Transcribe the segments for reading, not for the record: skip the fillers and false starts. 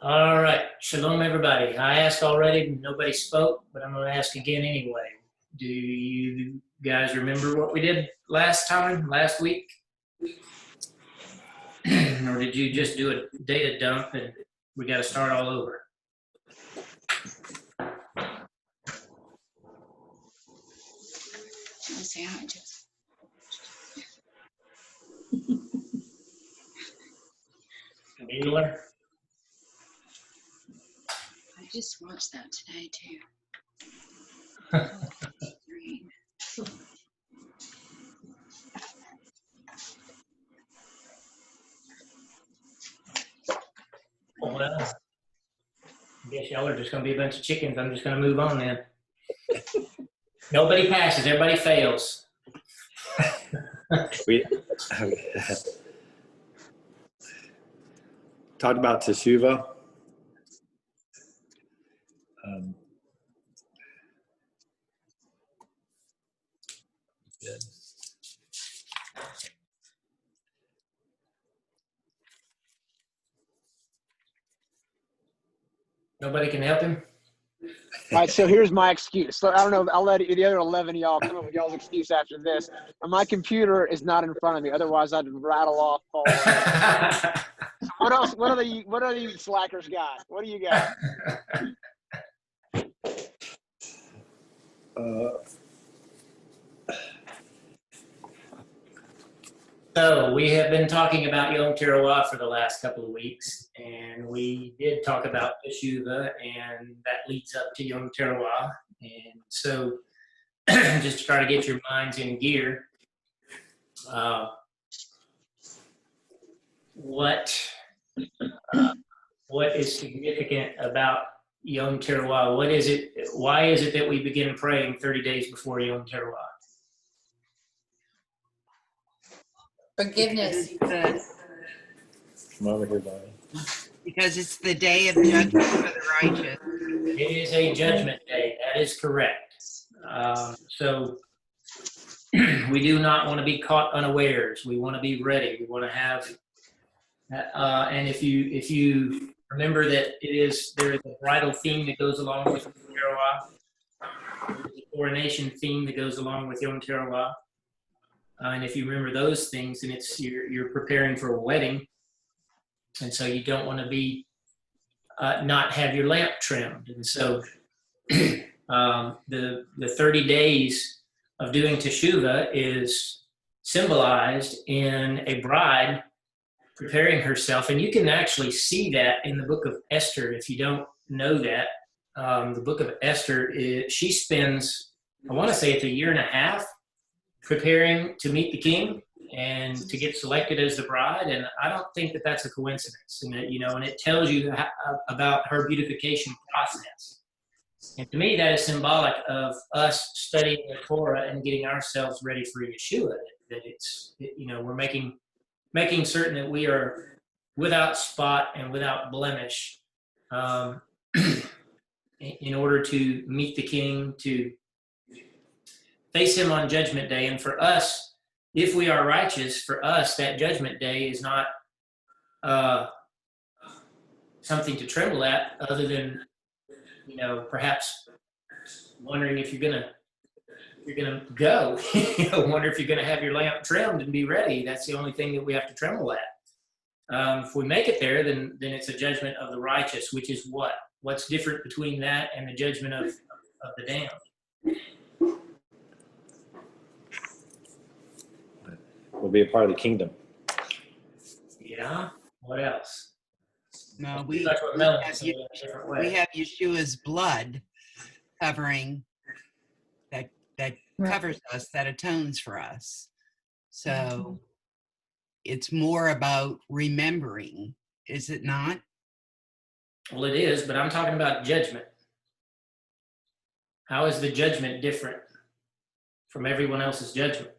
All right. Shalom, everybody. I asked already, nobody spoke, but I'm going to ask again anyway. Do you guys remember what we did last week? Or did you just do a data dump and we got to start all over? Let's see how it just. Bueller? I just watched that today too. Well, I guess y'all are just going to be a bunch of chickens. I'm just going to move on then. Nobody passes, everybody fails. We talked about Teshuvah. Nobody can help him? All right, so here's my excuse. So I don't know. I'll let the other 11 of y'all come up with y'all's excuse after this. My computer is not in front of me. Otherwise, I'd rattle off all of it. What else? What are you slackers got? What do you got? So we have been talking about Yom Teruah for the last couple of weeks, and we did talk about Teshuvah, and that leads up to Yom Teruah. And so just to try to get your minds in gear, what is significant about Yom Teruah? What is it? Why is it that we begin praying 30 days before Yom Teruah? Forgiveness. Come over here, Bonnie. Because it's the day of judgment for the righteous. It is a judgment day. That is correct. So we do not want to be caught unawares. We want to be ready. We want to have, and if you remember that there is a bridal theme that goes along with Yom Teruah. There's a coronation theme that goes along with Yom Teruah. And if you remember those things, then you're preparing for a wedding, and so you don't want to be not have your lamp trimmed. And so the 30 days of doing Teshuvah is symbolized in a bride preparing herself, and you can actually see that in the book of Esther. If you don't know that, the book of Esther she spends, I want to say it's a year and a half, preparing to meet the king and to get selected as the bride. And I don't think that that's a coincidence. And and it tells you about her beautification process. And to me, that is symbolic of us studying the Torah and getting ourselves ready for Yeshua. That we're making certain that we are without spot and without blemish, in order to meet the king, to face him on Judgment Day. And for us, if we are righteous, for us, that Judgment Day is not something to tremble at, other than, perhaps wondering if you're gonna go. Wonder if you're gonna have your lamp trimmed and be ready. That's the only thing that we have to tremble at. If we make it there, then it's a judgment of the righteous, which is what? What's different between that and the judgment of the damned? We'll be a part of the kingdom. Yeah. What else? No, we That's what Melanie said in a different way. have Yeshua's blood covering that covers us, that atones for us. So it's more about remembering, is it not? Well, it is, but I'm talking about judgment. How is the judgment different from everyone else's judgment?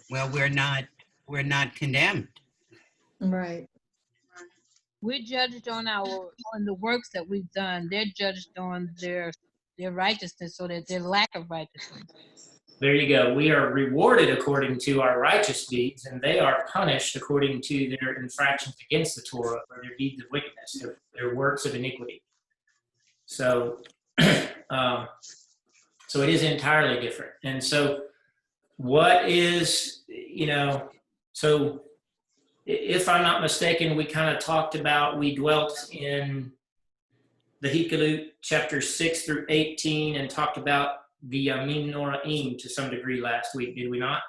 Well, we're not condemned. Right. We're judged on the works that we've done. They're judged on their righteousness, or their lack of righteousness. there you go. We are rewarded according to our righteous deeds, and they are punished according to their infractions against the Torah or their deeds of wickedness, their works of iniquity. So, so it is entirely different. And so, what is, so if I'm not mistaken, we kind of talked about, we dwelt in the Hikalut chapter 6 through 18 and talked about the Yamim Noraim to some degree last week, did we not?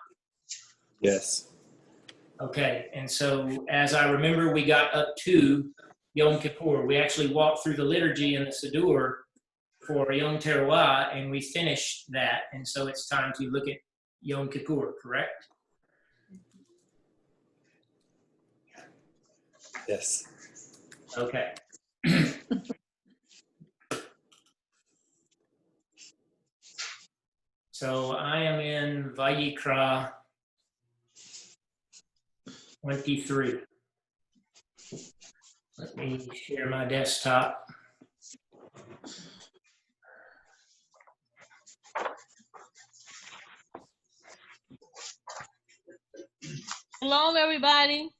Yes. Okay, and so as I remember, we got up to Yom Kippur. We actually walked through the liturgy and the Siddur for Yom Teruah, and we finished that, and so it's time to look at Yom Kippur, correct? Yes. Okay. So I am in Vayikra 23. Let me share my desktop. Shalom, everybody.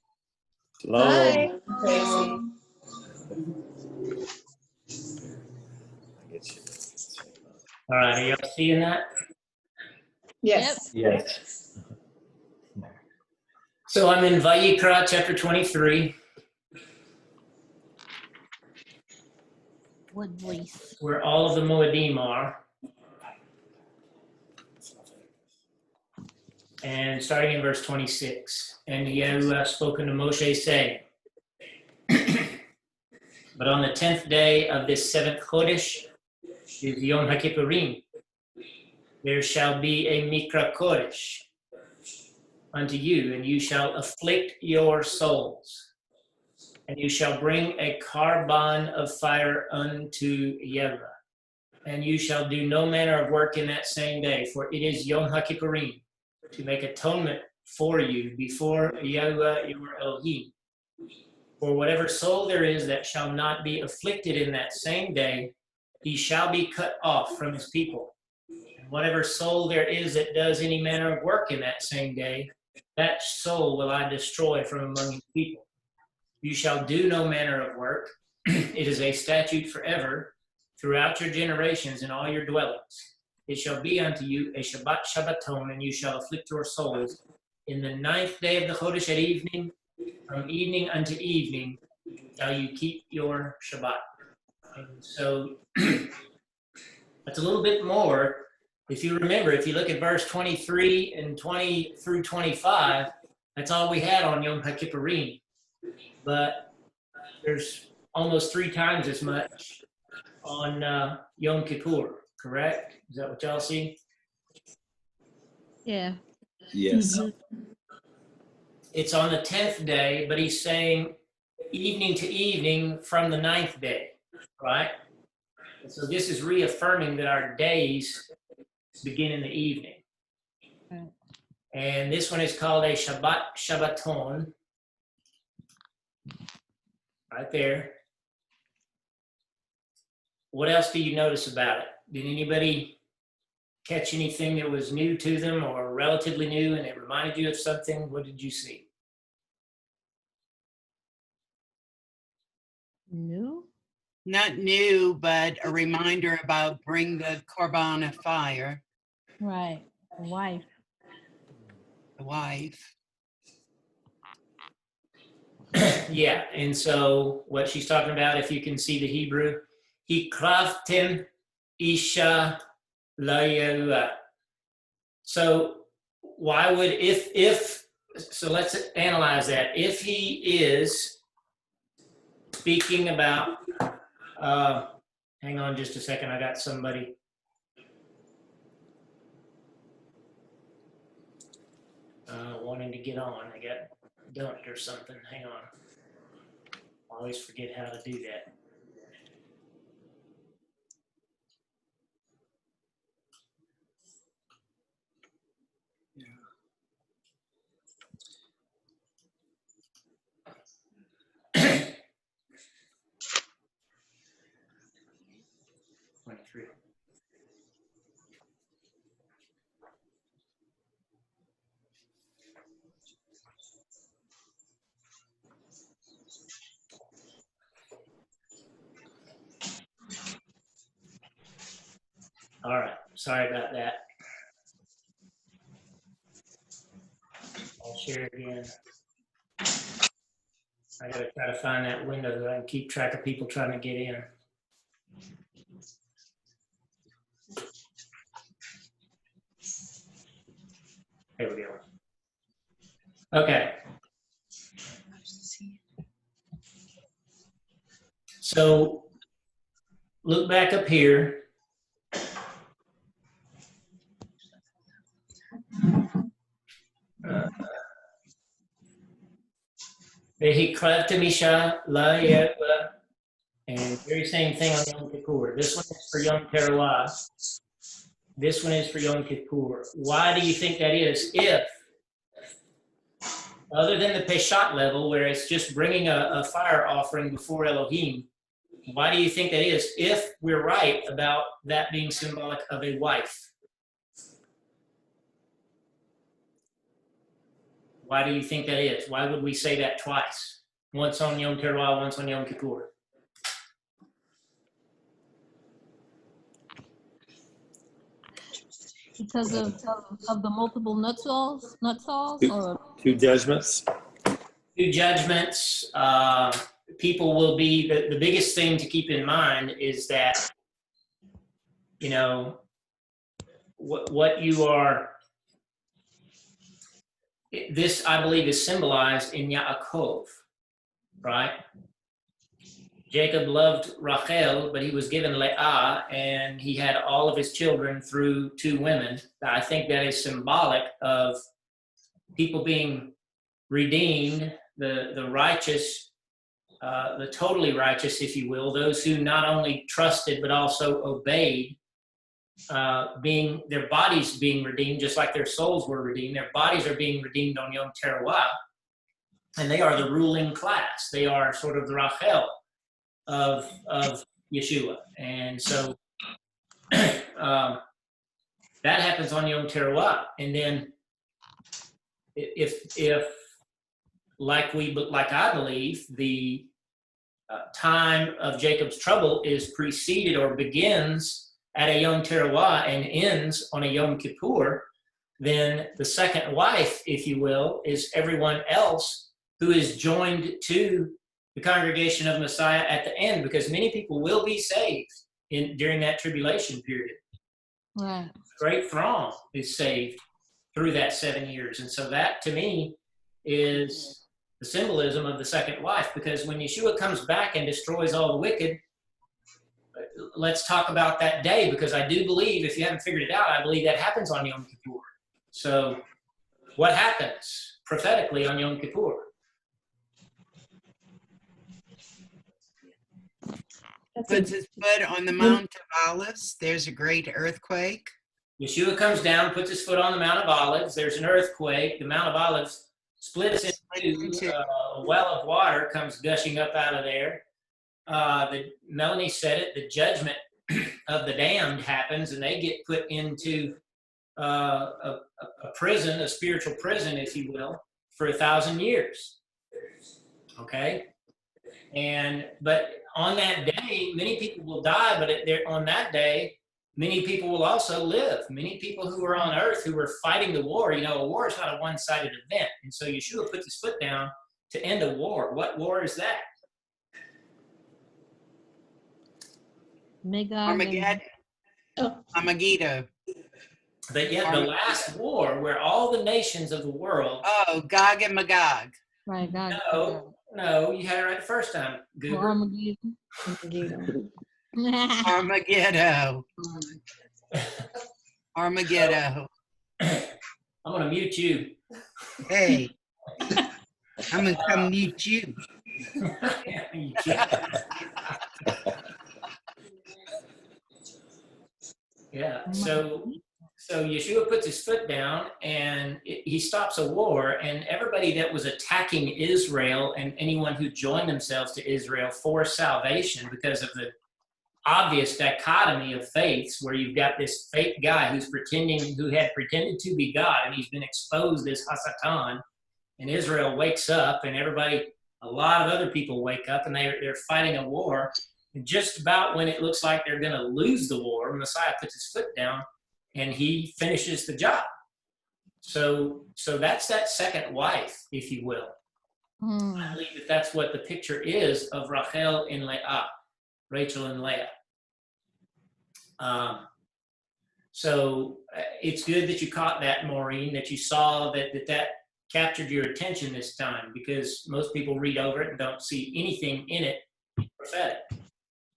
Shalom. Tracy. All right, are y'all seeing that? Yes. Yes. So I'm in Vayikra chapter 23, What voice? where all of the Moedim are. And starting in verse 26, and Yehu spoken to Moshe, saying, but on the 10th day of this 7th Chodesh is Yom HaKippurim. There shall be a Mikra Kodesh unto you, and you shall afflict your souls. And you shall bring a carbon of fire unto Yehovah. And you shall do no manner of work in that same day, for it is Yom HaKippurim, to make atonement for you before Yehovah your Elohim. For whatever soul there is that shall not be afflicted in that same day, he shall be cut off from his people. And whatever soul there is that does any manner of work in that same day, that soul will I destroy from among his people. You shall do no manner of work. It is a statute forever throughout your generations in all your dwellings. It shall be unto you a Shabbat Shabbaton, and you shall afflict your souls. In the 9th day of the Chodesh at evening, from evening unto evening, shall you keep your Shabbat. And so that's a little bit more. If you remember, if you look at verse 23 and 20 through 25, that's all we had on Yom HaKippurim. But there's almost 3 times as much on Yom Kippur, correct? Is that what y'all see? Yeah. Yes. It's on the 10th day, but he's saying evening to evening from the 9th day, right? And so this is reaffirming that our days begin in the evening. Right. And this one is called a Shabbat Shabbaton, right there. What else do you notice about it? Did anybody catch anything that was new to them or relatively new and it reminded you of something? What did you see? New? Not new, but a reminder about bring the korban of fire, Right. Wife. the wife. Yeah, and so what she's talking about, if you can see the Hebrew, Hikraftim Isha Layela. So why would, so let's analyze that. If he is speaking about, hang on just a second, I got somebody. Wanting to get on, I got dumped or something, hang on. I always forget how to do that. Yeah. 23. All right. Sorry about that. I'll share again. I gotta try to find that window that I can keep track of people trying to get in. There we go. Okay. So look back up here. Vehikratamisha la yeva, and very same thing on Yom Kippur. This one is for Yom Teruah. This one is for Yom Kippur. Why do you think that is? If, other than the Peshat level, where it's just bringing a fire offering before Elohim, why do you think that is? If we're right about that being symbolic of a wife. Why do you think that is? Why would we say that twice? Once on Yom Teruah, once on Yom Kippur. Because of the multiple nut saws, or Two judgments. Two judgments. People will be, the biggest thing to keep in mind is that, you know, what you are, this I believe is symbolized in Yaakov, right? Jacob loved Rachel, but he was given Leah, and he had all of his children through two women. I think that is symbolic of people being redeemed, the righteous, the totally righteous, if you will, those who not only trusted but also obeyed, being their bodies being redeemed, just like their souls were redeemed. Their bodies are being redeemed on Yom Teruah, and they are the ruling class. They are sort of the Rachel of Yeshua, and so that happens on Yom Teruah. And then if like I believe, the time of Jacob's trouble is preceded or begins at a Yom Teruah and ends on a Yom Kippur, then the second wife, if you will, is everyone else who is joined to the congregation of Messiah at the end, because many people will be saved during that tribulation period. right? Great throng is saved through that 7 years. And so that, to me, is the symbolism of the second wife, because when Yeshua comes back and destroys all the wicked, let's talk about that day, because I do believe, if you haven't figured it out, I believe that happens on Yom Kippur. So what happens prophetically on Yom Kippur? Puts his foot on the Mount of Olives. There's a great earthquake. Yeshua comes down, puts his foot on the Mount of Olives. There's an earthquake. The Mount of Olives splits into a well of water comes gushing up out of there. Melanie said it, the judgment of the damned happens, and they get put into a prison, a spiritual prison, if you will, for 1,000 years. Okay? But on that day, many people will die, but on that day, many people will also live. Many people who were on earth who were fighting the war, a war is not a one-sided event. And so Yeshua puts his foot down to end a war. What war is that? Armageddon. Armageddon. But yet the last war where all the nations of the world. Oh, Gog and Magog. Right, God. No, you had it right the first time. Goober. Armageddon. Armageddon. Armageddon. I'm going to mute you. Hey, I'm going to come mute you. Yeah, so Yeshua puts his foot down and he stops a war, and everybody that was attacking Israel and anyone who joined themselves to Israel for salvation, because of the obvious dichotomy of faiths, where you've got this fake guy who had pretended to be God, and he's been exposed as Hasatan, and Israel wakes up, and a lot of other people wake up, and they're fighting a war. And just about when it looks like they're going to lose the war, Messiah puts his foot down and he finishes the job. So that's that second wife, if you will. I believe that that's what the picture is of Rachel and Leah, Rachel and Leah. So it's good that you caught that, Maureen, that you saw that captured your attention this time, because most people read over it and don't see anything in it prophetic.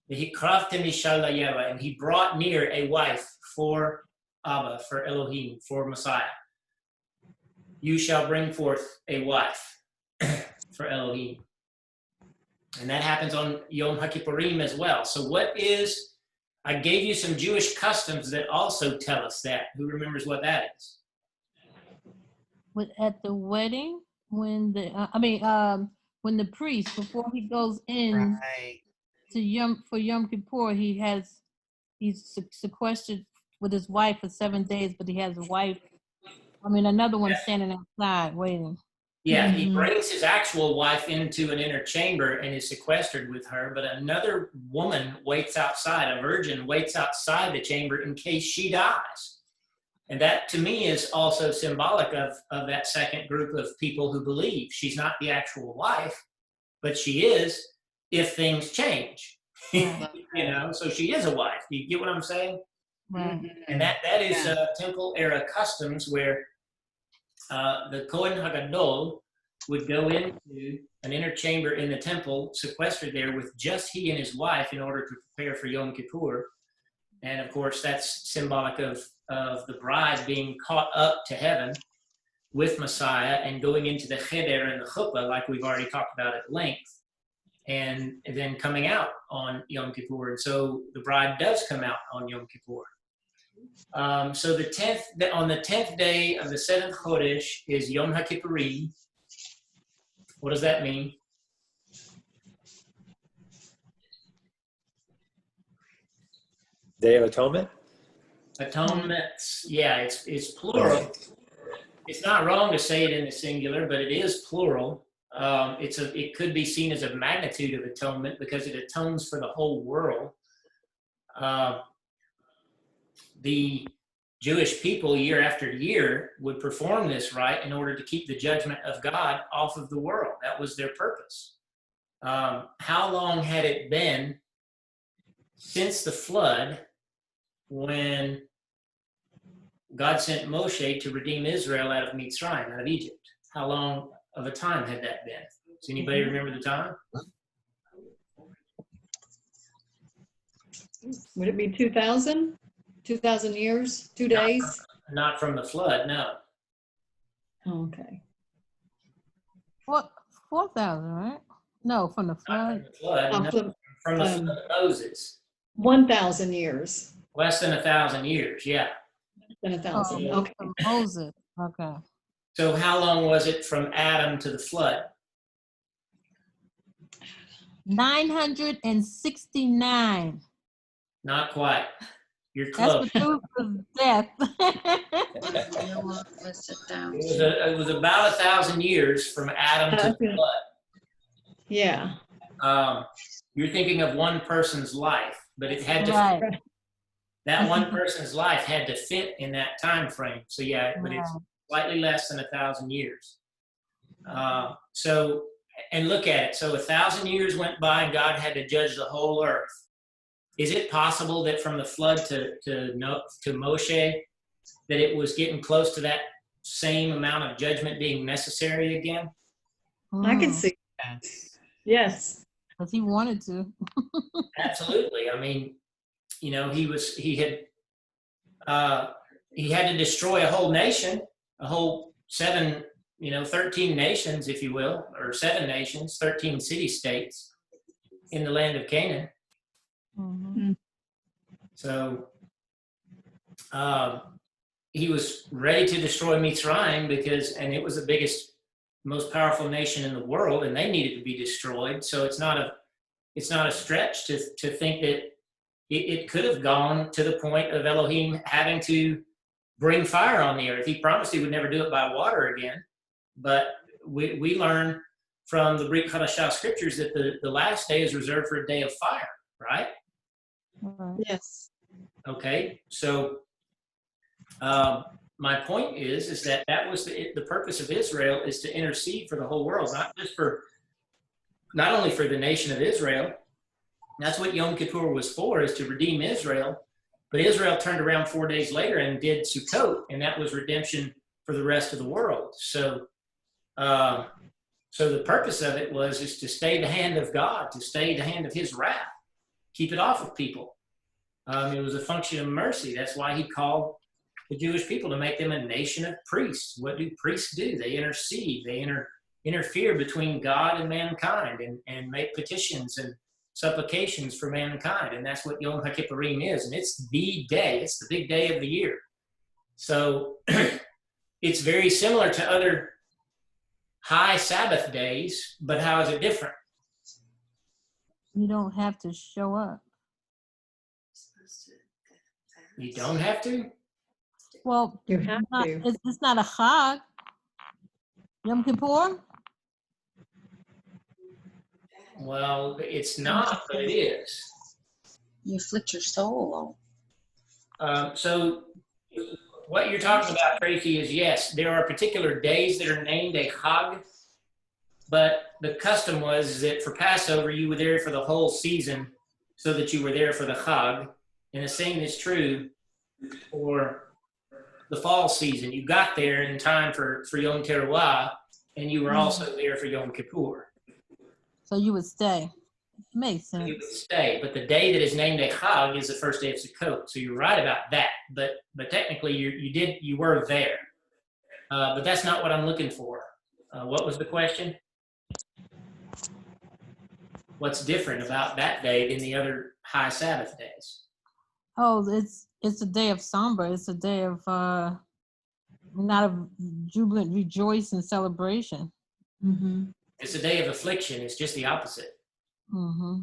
And he brought near a wife for Abba, for Elohim, for Messiah. You shall bring forth a wife for Elohim. And that happens on Yom HaKippurim as well. So I gave you some Jewish customs that also tell us that. Who remembers what that is? At the wedding, when when the priest, before he goes in Right. to for Yom Kippur, he's sequestered with his wife for 7 days, but he has another one standing outside waiting. Yeah, he brings his actual wife into an inner chamber and is sequestered with her, but another woman waits outside, a virgin waits outside the chamber in case she dies. And that, to me, is also symbolic of that second group of people who believe she's not the actual wife, but she is if things change. So she is a wife. Do you get what I'm saying? Right. And that is temple era customs where the Kohen Hagadol would go into an inner chamber in the temple, sequestered there with just he and his wife in order to prepare for Yom Kippur. And of course, that's symbolic of the bride being caught up to heaven with Messiah and going into the cheder and the chuppah, like we've already talked about at length, and then coming out on Yom Kippur. And so the bride does come out on Yom Kippur. So on the 10th day of the 7th Chodesh is Yom HaKippurim. What does that mean? Day of Atonement? Atonements. Yeah, it's plural. It's not wrong to say it in the singular, but it is plural. It could be seen as a magnitude of atonement because it atones for the whole world. The Jewish people, year after year, would perform this rite in order to keep the judgment of God off of the world. That was their purpose. How long had it been since the flood when God sent Moshe to redeem Israel out of Mitzrayim, out of Egypt? How long of a time had that been? Does anybody remember the time? Would it be 2,000? 2,000 years? 2 days? Not from the flood, no. Okay. What 4,000, right? No, from the Not flood. from the flood, no. From the flood of Moses. 1,000 years. Less than 1,000 years, yeah. Than 1,000. Okay. From Moses. Okay. So how long was it from Adam to the flood? 969. Not quite. You're That's close. Methuselah's death. It was about 1,000 years from Adam to the flood. Yeah. You're thinking of one person's life, but it had to Right. that one person's life had to fit in that time frame. So yeah, but it's slightly less than 1,000 years. And look at it. So 1,000 years went by and God had to judge the whole earth. Is it possible that from the flood to Moshe, that it was getting close to that same amount of judgment being necessary again? I can see. Yes. Yes. Because he wanted to. Absolutely. I mean, he had to destroy a whole nation, a whole 13 nations, if you will, or 7 nations, 13 city-states in the land of Canaan. Mm-hmm. So he was ready to destroy Mitzrayim and it was the biggest, most powerful nation in the world, and they needed to be destroyed. So it's not a stretch to think that it could have gone to the point of Elohim having to bring fire on the earth. He promised he would never do it by water again, but we learn from the Brit Hadashah scriptures that the last day is reserved for a day of fire, right? Right. Yes. Okay, so my point is that was the purpose of Israel, is to intercede for the whole world, not only for the nation of Israel. That's what Yom Kippur was for, is to redeem Israel. But Israel turned around 4 days later and did Sukkot, and that was redemption for the rest of the world. So, so the purpose of it is to stay the hand of God, to stay the hand of His wrath, keep it off of people. It was a function of mercy. That's why He called the Jewish people to make them a nation of priests. What do priests do? They intercede. They interfere between God and mankind, and make petitions and supplications for mankind. And that's what Yom HaKippurim is. And it's the day. It's the big day of the year. So it's very similar to other high Sabbath days, but how is it different? You don't have to show up. You don't have to? Well, You have to. it's not a Chag. Yom Kippur? Well, it's not, but it is. You afflict your soul. So what you're talking about, Tracy, is yes, there are particular days that are named a Chag, but the custom was that for Passover, you were there for the whole season so that you were there for the Chag. And the same is true for the fall season. You got there in time for Yom Teruah, and you were also there for Yom Kippur. So you would stay. Makes sense. You would stay, but the day that is named a Chag is the first day of Sukkot. So you're right about that. But technically, you were there. But that's not what I'm looking for. What was the question? What's different about that day than the other high Sabbath days? Oh, it's a day of somber. It's a day of not of jubilant rejoice and celebration. Mm-hmm. It's a day of affliction. It's just the opposite. Mm-hmm.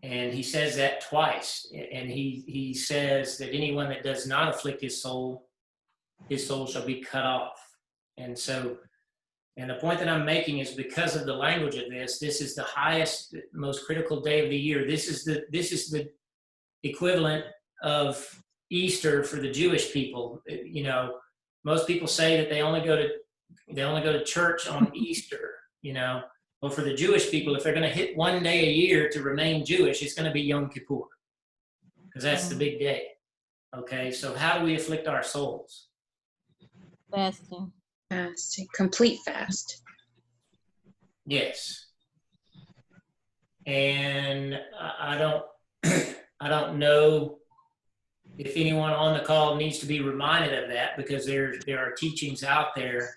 And he says that twice. And he says that anyone that does not afflict his soul shall be cut off. And so, and the point that I'm making is because of the language of this is the highest, most critical day of the year. This is the equivalent of Easter for the Jewish people. You know, most people say that they only go to church on Easter. You know, well, for the Jewish people, if they're going to hit one day a year to remain Jewish, it's going to be Yom Kippur, because that's the big day. Okay, so how do we afflict our souls? Fasting. Fast, complete fast. Yes. And I don't know if anyone on the call needs to be reminded of that, because there are teachings out there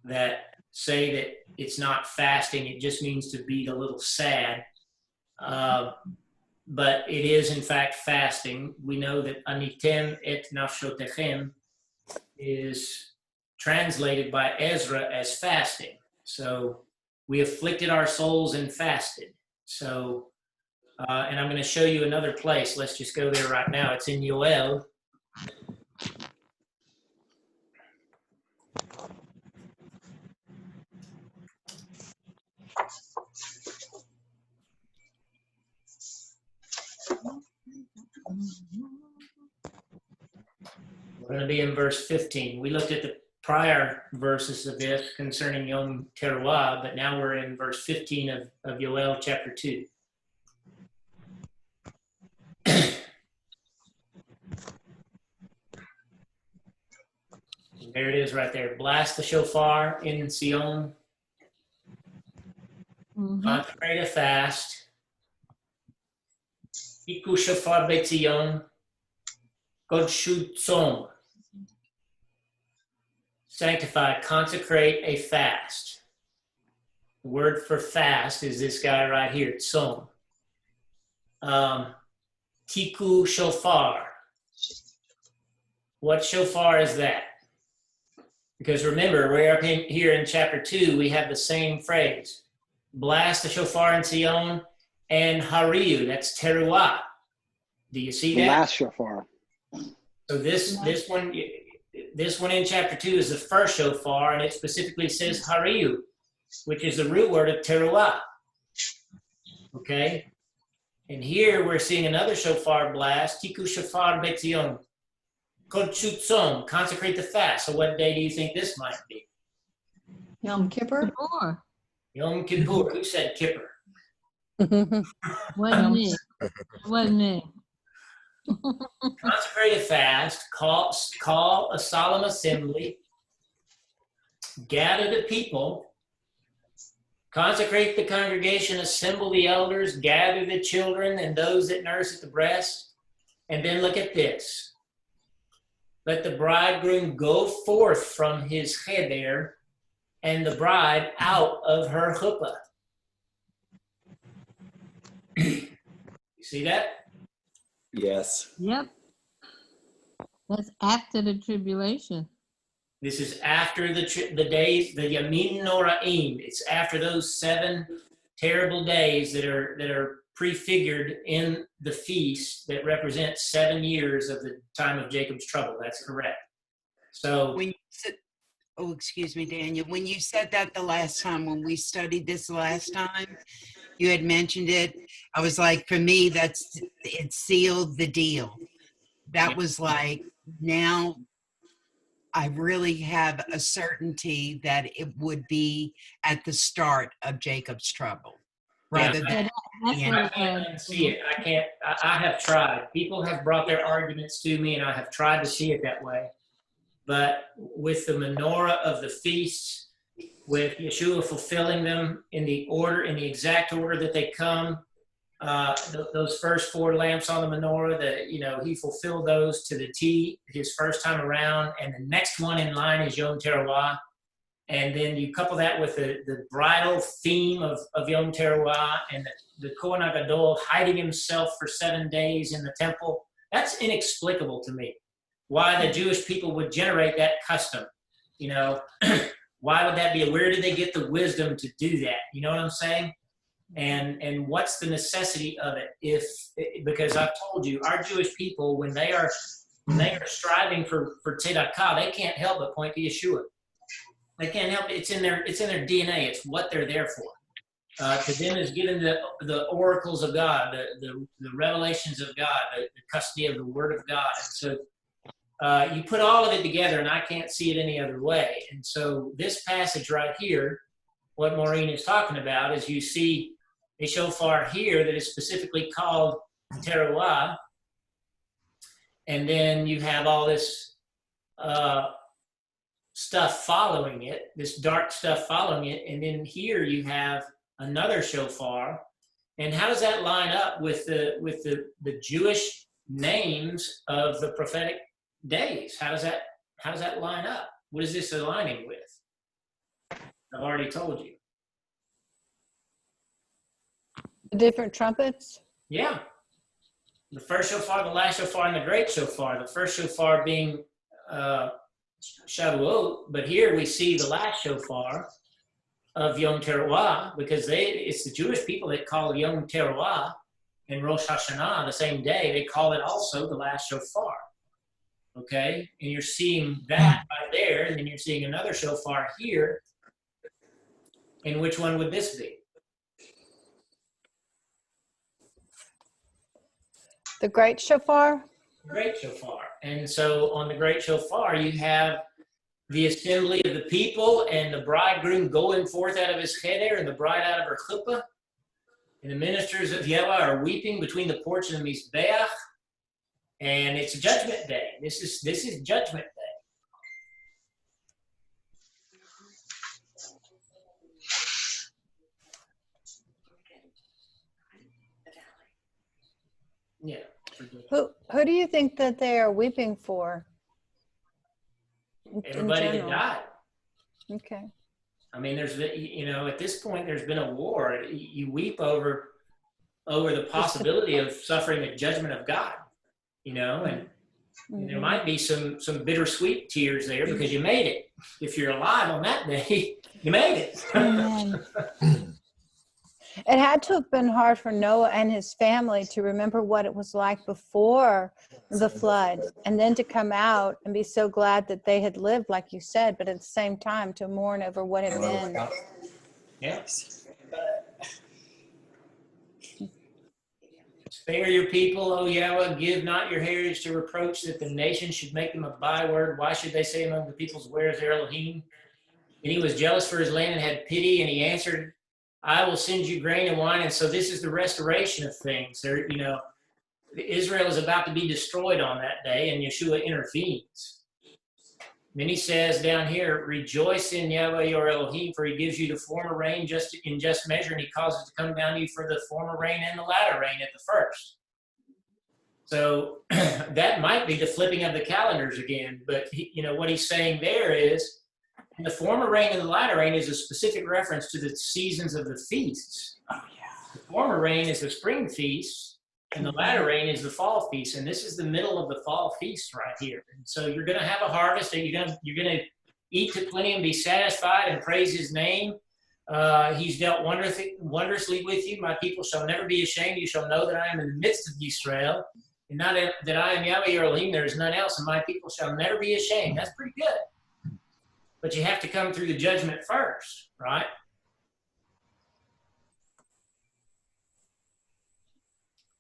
that say that it's not fasting, it just means to be a little sad. But it is in fact fasting. We know that anitem et nafshotechem is translated by Ezra as fasting. So we afflicted our souls and fasted. So, and I'm going to show you another place. Let's just go there right now. It's in Yoel. We're going to be in verse 15. We looked at the prior verses of this concerning Yom Teruah, but now we're in verse 15 of Yoel chapter 2. There it is right there. Blast the shofar in Sion. Consecrate a fast. Iku shofar be'Tzion. Godshu tzom. Sanctify, consecrate a fast. The word for fast is this guy right here, tzom. Tiku shofar. What shofar is that? Because remember, we're up here in chapter 2, we have the same phrase. Blast the shofar in Sion, and hariu, that's teruah. Do you see that? Last shofar. So this one in chapter 2 is the first shofar, and it specifically says hariu, which is the root word of teruah. Okay? And here we're seeing another shofar blast, Tiku Shofar Betzion, Kol Chutzon, consecrate the fast. So what day do you think this might be? Yom Kippur? Or Yom Kippur. Who said Kippur? wasn't me. Wasn't me. Consecrate a fast, call a solemn assembly, gather the people, consecrate the congregation, assemble the elders, gather the children and those that nurse at the breast. And then look at this. Let the bridegroom go forth from his cheder and the bride out of her chuppah. You see that? Yes. Yep. That's after the tribulation. This is after the days, the Yamin Noraim. It's after those 7 terrible days that are prefigured in the feast that represent 7 years of the time of Jacob's trouble. That's correct. So When you said, oh, excuse me, Daniel, when you said that the last time, when we studied this last time, you had mentioned it. I was like, for me, it sealed the deal. That was like, now I really have a certainty that it would be at the start of Jacob's trouble, rather than That's the what end. I can't unsee it. I have tried. People have brought their arguments to me and I have tried to see it that way. But with the menorah of the feasts, with Yeshua fulfilling them in the exact order that they come, those first 4 lamps on the menorah, he fulfilled those to the T his first time around, and the next one in line is Yom Teruah. And then you couple that with the bridal theme of Yom Teruah and the Kohen HaGadol hiding himself for 7 days in the temple. That's inexplicable to me. Why the Jewish people would generate that custom, Why would that be? Where did they get the wisdom to do that? You know what I'm saying? And what's the necessity of it? Because I've told you, our Jewish people, when they are striving for tzedakah, they can't help but point to Yeshua. They can't help it. It's in their DNA. It's what they're there for. To them is given the oracles of God, the revelations of God, the custody of the Word of God. And so you put all of it together, and I can't see it any other way. And so this passage right here, what Maureen is talking about, is you see a shofar here that is specifically called teruah, and then you have all this stuff following it, this dark stuff following it, and then here you have another shofar. And how does that line up with the Jewish names of the prophetic days? How does that line up? What is this aligning with? I've already told you. The different trumpets? Yeah. The first shofar, the last shofar, and the great shofar. The first shofar being Shavuot, but here we see the last shofar of Yom Teruah, because it's the Jewish people that call Yom Teruah and Rosh Hashanah the same day. They call it also the last shofar. Okay? And you're seeing that right there, and then you're seeing another shofar here. And which one would this be? The great shofar? Great shofar. And so on the great shofar, you have the assembly of the people and the bridegroom going forth out of his cheder and the bride out of her chuppah. And the ministers of Yahweh are weeping between the porch and the Mizbeach. And it's Judgment Day. This is Judgment Day. Yeah. Who do you think that they are weeping for? Everybody that died. Okay. I mean, there's, at this point, there's been a war. You weep over the possibility of suffering the judgment of God, and there might be some bittersweet tears there because you made it. If you're alive on that day, you made it. Amen. It had to have been hard for Noah and his family to remember what it was like before the flood, and then to come out and be so glad that they had lived, like you said, but at the same time to mourn over what had been. Yeah. Spare your people, O Yahweh, give not your heritage to reproach, that the nations should make them a byword. Why should they say among the peoples, where is their Elohim? And he was jealous for his land and had pity, and he answered, I will send you grain and wine. And so this is the restoration of things. There, Israel is about to be destroyed on that day, and Yeshua intervenes. Then he says down here, rejoice in Yahweh your Elohim, for he gives you the former rain just in just measure, and he causes to come down to you for the former rain and the latter rain at the first. So that might be the flipping of the calendars again, but what he's saying there is, the former rain and the latter rain is a specific reference to the seasons of the feasts. Oh, yeah. The former rain is the spring feast, and the latter rain is the fall feast, and this is the middle of the fall feast right here. And so you're going to have a harvest, and you're going to eat to plenty and be satisfied and praise his name. He's dealt wondrously with you. My people shall never be ashamed. You shall know that I am in the midst of Israel, and not that I am Yahweh your Elohim. There is none else, and my people shall never be ashamed. That's pretty good. But you have to come through the judgment first, right?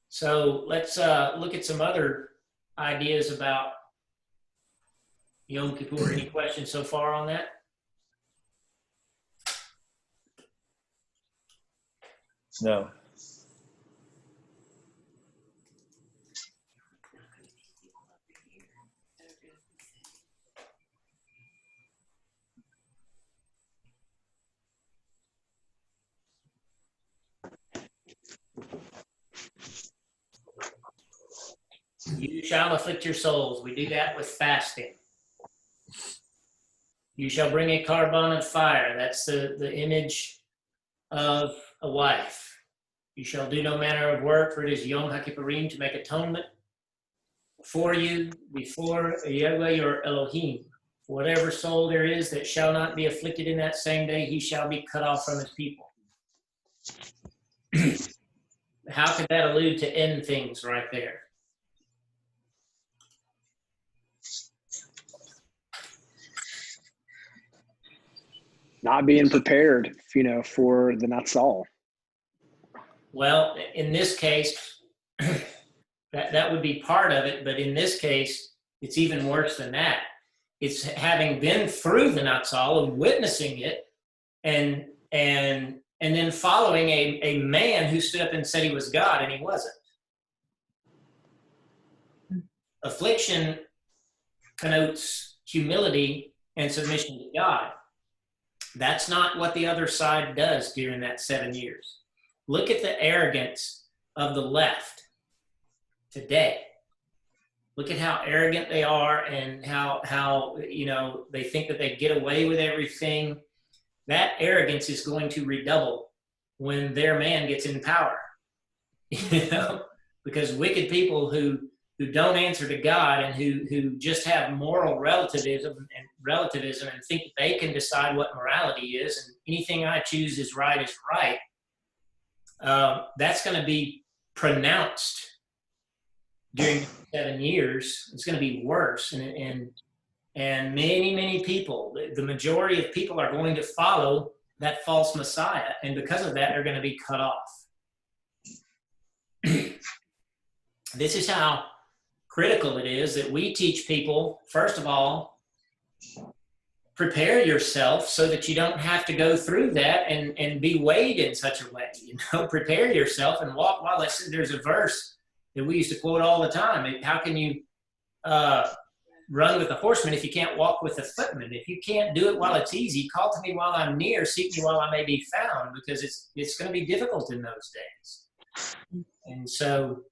So let's look at some other ideas about Yom Kippur. Any questions so far on that? No. You shall afflict your souls. We do that with fasting. You shall bring a carbon of fire. That's the image of a wife. You shall do no manner of work, for it is Yom HaKippurim, to make atonement for you before Yahweh your Elohim. Whatever soul there is that shall not be afflicted in that same day, he shall be cut off from his people. How could that allude to end things right there? Not being prepared, for the Natsal. Well, in this case, that would be part of it, but in this case, it's even worse than that. It's having been through the Natsal and witnessing it, and then following a man who stood up and said he was God, and he wasn't. Affliction connotes humility and submission to God. That's not what the other side does during that 7 years. Look at the arrogance of the left today. Look at how arrogant they are, and how they think that they get away with everything. That arrogance is going to redouble when their man gets in power. Because wicked people who don't answer to God and who just have moral relativism and think that they can decide what morality is, and anything I choose is right, that's going to be pronounced during 7 years. It's going to be worse, and many people, the majority of people, are going to follow that false Messiah, and because of that, they're going to be cut off. This is how critical it is that we teach people, first of all, prepare yourself so that you don't have to go through that and be weighed in such a way. Prepare yourself and walk. Well, there's a verse that we used to quote all the time. How can you run with a horseman if you can't walk with a footman? If you can't do it while it's easy, call to me while I'm near, seek me while I may be found, because it's going to be difficult in those days. And so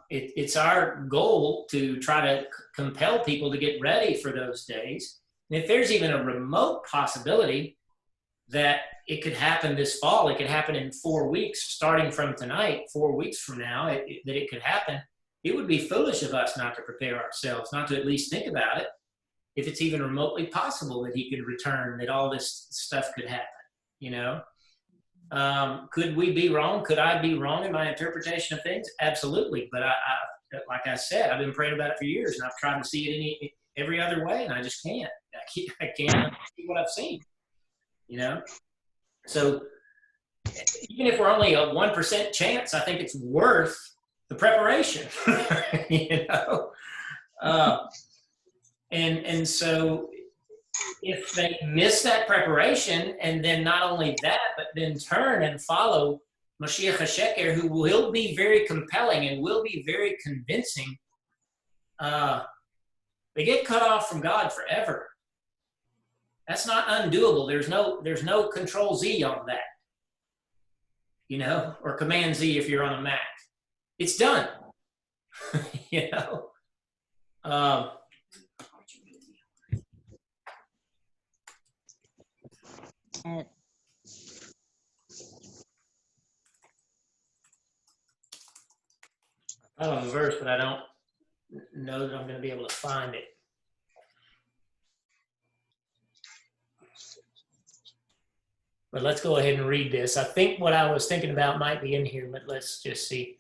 it's our goal to try to compel people to get ready for those days. And if there's even a remote possibility that it could happen this fall, it could happen in 4 weeks, starting from tonight, 4 weeks from now, that it could happen, it would be foolish of us not to prepare ourselves, not to at least think about it. If it's even remotely possible that he could return, that all this stuff could happen, Could we be wrong? Could I be wrong in my interpretation of things? Absolutely. But I like I said, I've been praying about it for years, and I've tried to see it every other way, and I just can't. I can't see what I've seen. So even if we're only a 1% chance, I think it's worth the preparation. You know, and so if they miss that preparation, and then not only that, but then turn and follow Mashiach HaSheker, who will be very compelling and will be very convincing, they get cut off from God forever. That's not undoable. There's no Control Z on that, you know, or Command Z if you're on a Mac. It's done. You know. I have a verse, but I don't know that I'm going to be able to find it. But let's go ahead and read this. I think what I was thinking about might be in here, but let's just see.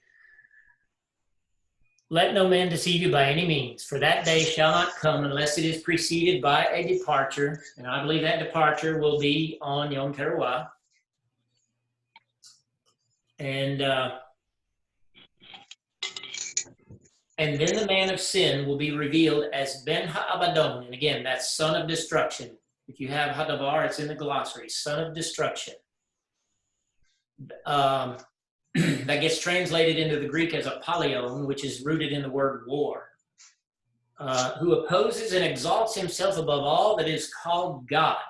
Let no man deceive you by any means, for that day shall not come unless it is preceded by a departure. And I believe that departure will be on Yom Teruah. And then the man of sin will be revealed as Ben Ha'abadon. And again, that's son of destruction. If you have Hadavar, it's in the glossary, son of destruction. That gets translated into the Greek as Apollyon, which is rooted in the word war. Who opposes and exalts himself above all that is called God,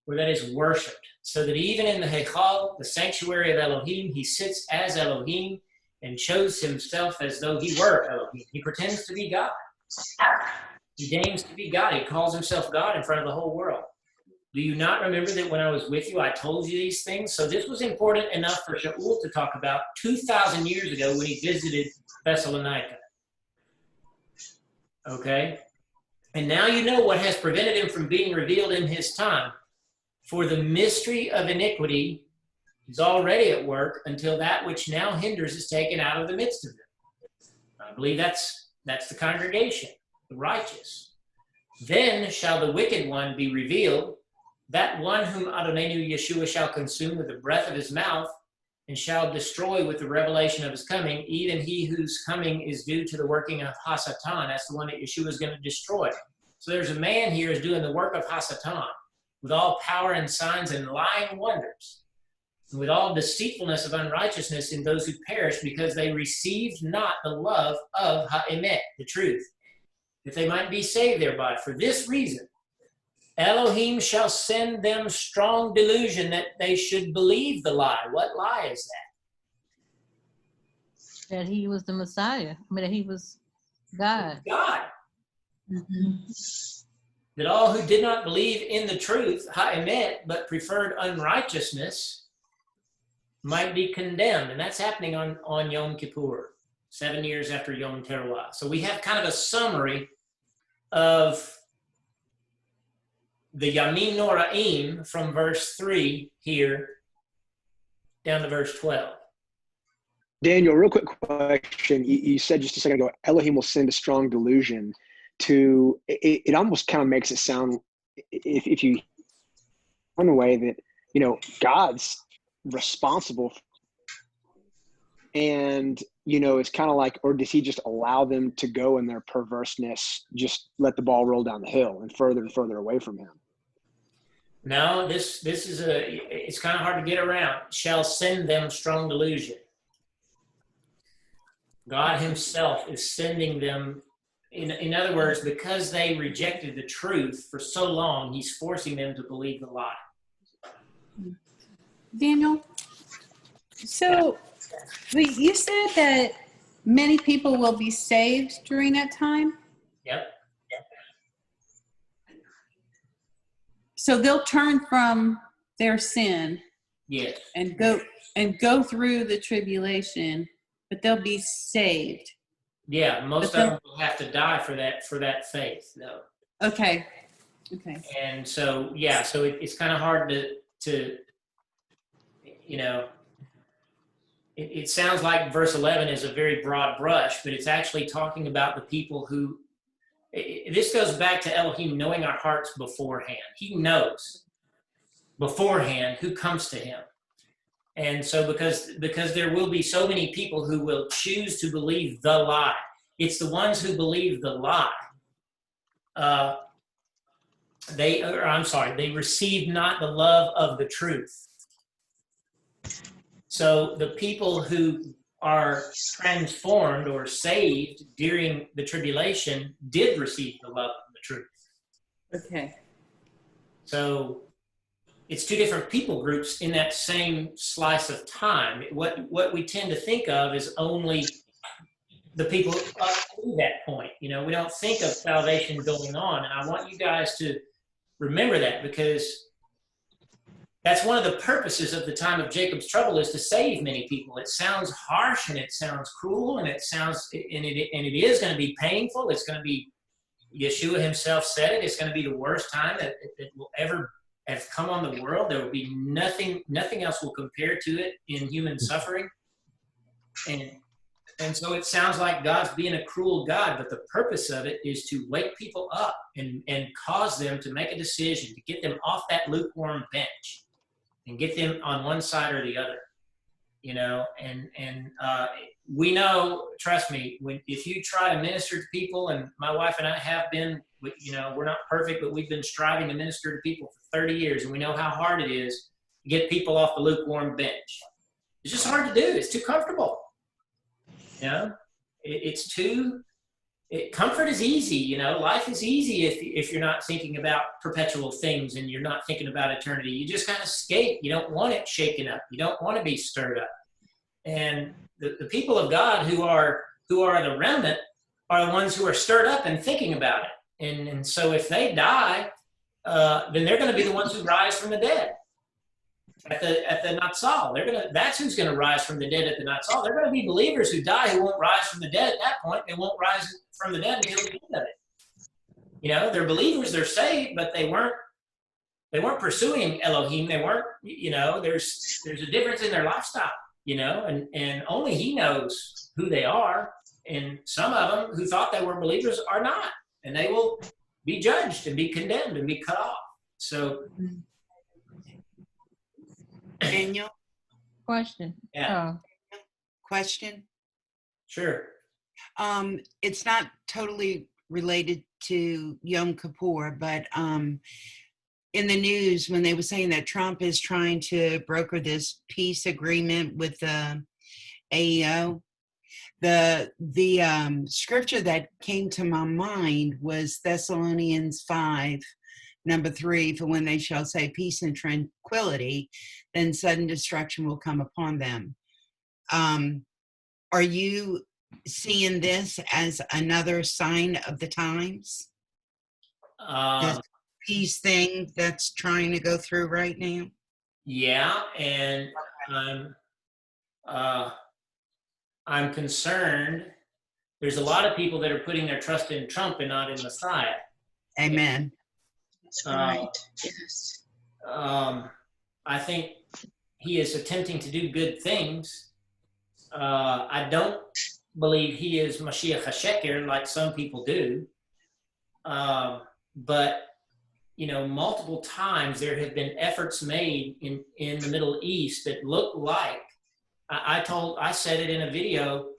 or that is worshipped, so that even in the Hechal, the sanctuary of Elohim, he sits as Elohim and shows himself as though he were Elohim. He pretends to be God. He deigns to be God. He calls himself God in front of the whole world. Do you not remember that when I was with you, I told you these things? So this was important enough for Shaul to talk about 2,000 years ago when he visited Thessalonica. Okay? And now you know what has prevented him from being revealed in his time. For the mystery of iniquity is already at work until that which now hinders is taken out of the midst of them. I believe that's the congregation, the righteous. Then shall the wicked one be revealed, that one whom Adonenu Yeshua shall consume with the breath of his mouth, and shall destroy with the revelation of his coming, even he whose coming is due to the working of Hasatan. That's the one that Yeshua is going to destroy. So there's a man here who's doing the work of Hasatan with all power and signs and lying wonders, and with all deceitfulness of unrighteousness in those who perish, because they received not the love of Ha'emet, the truth, that they might be saved thereby. For this reason, Elohim shall send them strong delusion that they should believe the lie. What lie is that? That he was the Messiah. I mean, that he was God. God. Mm-hmm. That all who did not believe in the truth, Ha'emet, but preferred unrighteousness, might be condemned. And that's happening on Yom Kippur, 7 years after Yom Teruah. So we have kind of a summary of the Yamim Noraim from verse 3 here down to verse 12. Daniel, real quick question. You said just a second ago, Elohim will send a strong delusion to, it almost kind of makes it sound, if you, in a way that, you know, God's responsible and, you know, it's kind of like, or does he just allow them to go in their perverseness, just let the ball roll down the hill and further away from him? No, this is it's kind of hard to get around. Shall send them strong delusion. God himself is sending them, in other words, because they rejected the truth for so long, he's forcing them to believe the lie. Daniel, so you said that many people will be saved during that time? Yep. So they'll turn from their sin, Yes. and go through the tribulation, but they'll be saved. Yeah, most of them will have to die for that faith, though. Okay. And so, yeah, so it's kind of hard to you know, it sounds like verse 11 is a very broad brush, but it's actually talking about the people who, this goes back to Elohim knowing our hearts beforehand. He knows beforehand who comes to him. And so because there will be so many people who will choose to believe the lie. It's the ones who believe the lie. They receive not the love of the truth. So the people who are transformed or saved during the tribulation did receive the love of the truth. Okay. So it's two different people groups in that same slice of time. What we tend to think of is only the people up to that point. We don't think of salvation going on. And I want you guys to remember that, because that's one of the purposes of the time of Jacob's trouble, is to save many people. It sounds harsh and it sounds cruel and it is going to be painful. It's going to be, Yeshua himself said it, it's going to be the worst time that will ever have come on the world. There will be nothing else will compare to it in human suffering. And so it sounds like God's being a cruel God, but the purpose of it is to wake people up and cause them to make a decision, to get them off that lukewarm bench and get them on one side or the other. We know, trust me, if you try to minister to people, and my wife and I have been, we're not perfect, but we've been striving to minister to people for 30 years, and we know how hard it is to get people off the lukewarm bench. It's just hard to do. It's too comfortable. Comfort is easy. Life is easy if you're not thinking about perpetual things and you're not thinking about eternity. You just kind of skate. You don't want it shaken up. You don't want to be stirred up. And the people of God who are the remnant are the ones who are stirred up and thinking about it. And so if they die, then they're going to be the ones who rise from the dead at the Natsal. That's who's going to rise from the dead at the Natsal. They're going to be believers who die who won't rise from the dead at that point. They won't rise from the dead until the end of it. They're believers, they're saved, but they weren't pursuing Elohim. They weren't, there's a difference in their lifestyle, and only he knows who they are. And some of them who thought they were believers are not, and they will be judged and be condemned and be cut off. So, Daniel, Question. yeah, question. Sure. It's not totally related to Yom Kippur, but in the news, when they were saying that Trump is trying to broker this peace agreement with the AEO, the scripture that came to my mind was Thessalonians 5:3, for when they shall say peace and tranquility, then sudden destruction will come upon them. Are you seeing this as another sign of the times? This peace thing that's trying to go through right now? Yeah, and I'm concerned. There's a lot of people that are putting their trust in Trump and not in Messiah. Amen. That's right. Yes. I think he is attempting to do good things. I don't believe he is Mashiach HaSheker like some people do. But, multiple times there have been efforts made in the Middle East that look like, I said it in a video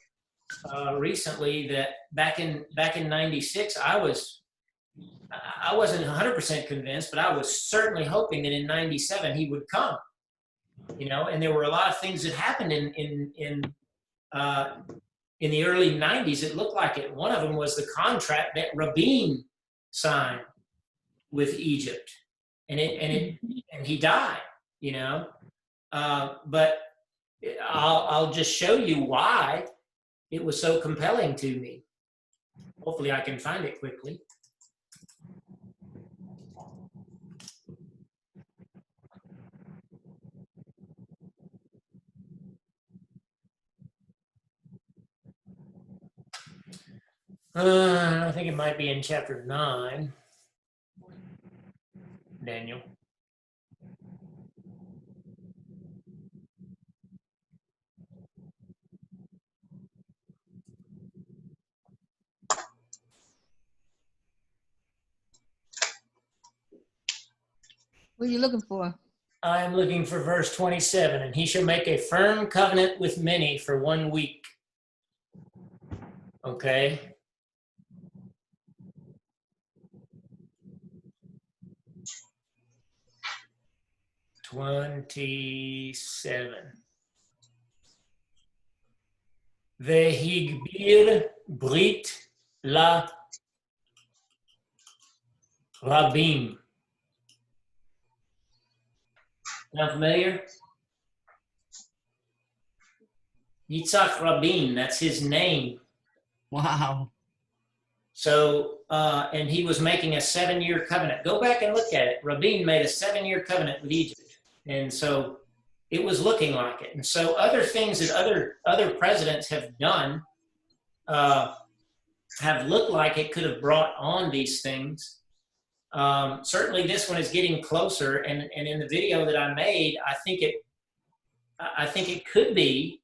recently, that back in 96, I wasn't 100% convinced, but I was certainly hoping that in 97 he would come. And there were a lot of things that happened in the early 90s. It looked like it. One of them was the contract that Rabin signed with Egypt, and he died. But I'll just show you why it was so compelling to me. Hopefully, I can find it quickly. I think it might be in chapter 9, Daniel. What are you looking for? I'm looking for verse 27, and he shall make a firm covenant with many for 1 week. Okay. "27. Vehigbil Brit la Rabim." Sound familiar? Yitzhak Rabin, that's his name. Wow. So, and he was making a 7-year covenant. Go back and look at it. Rabin made a 7-year covenant with Egypt. And so it was looking like it. And so other things that other presidents have done have looked like it could have brought on these things. Certainly this one is getting closer. And in the video that I made, I think it could be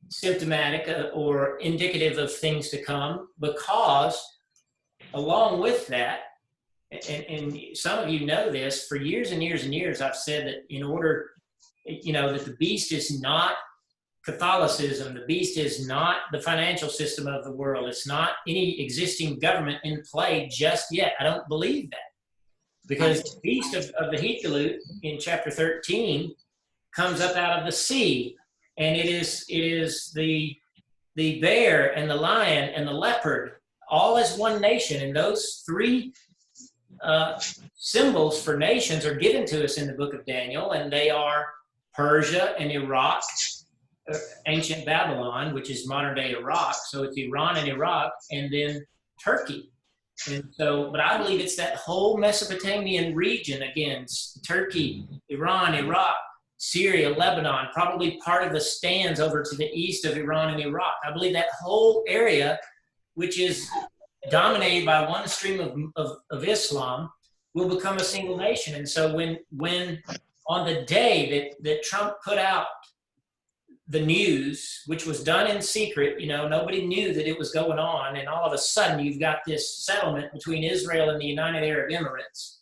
symptomatic or indicative of things to come, because along with that, and some of you know this, for years and years and years, I've said that in order, that the beast is not Catholicism, the beast is not the financial system of the world, it's not any existing government in play just yet. I don't believe that, because the beast of the Hekelut in chapter 13 comes up out of the sea. And it is the bear and the lion and the leopard, all as one nation. And those three symbols for nations are given to us in the book of Daniel, and they are Persia and Iraq, ancient Babylon, which is modern day Iraq. So it's Iran and Iraq, and then Turkey. And so, but I believe it's that whole Mesopotamian region, again, Turkey, Iran, Iraq, Syria, Lebanon, probably part of the stands over to the east of Iran and Iraq. I believe that whole area, which is dominated by one stream of Islam, will become a single nation. And so when on the day that Trump put out the news, which was done in secret, nobody knew that it was going on, and all of a sudden you've got this settlement between Israel and the United Arab Emirates,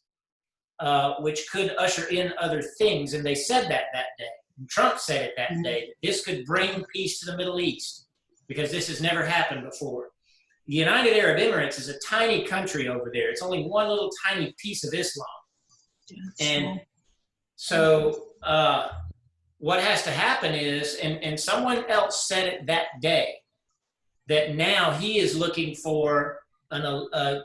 which could usher in other things. And they said that day. And Trump said it that day, that this could bring peace to the Middle East, because this has never happened before. The United Arab Emirates is a tiny country over there. It's only one little tiny piece of Islam. And so what has to happen is, and someone else said it that day, that now he is looking for a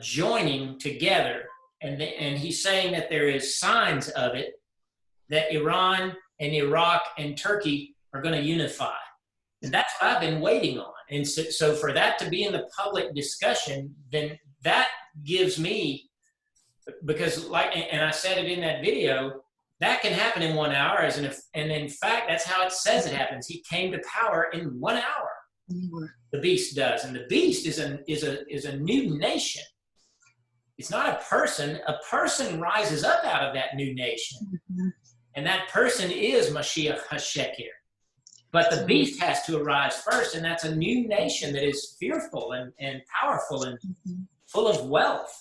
joining together. And he's saying that there is signs of it, that Iran and Iraq and Turkey are going to unify. And that's what I've been waiting on. And so for that to be in the public discussion, then that gives me, because and I said it in that video, that can happen in 1 hour. And in fact, that's how it says it happens. He came to power in 1 hour. The beast does. And the beast is a new nation. It's not a person. A person rises up out of that new nation. And that person is Mashiach HaSheker. But the beast has to arise first, and that's a new nation that is fearful and powerful and full of wealth,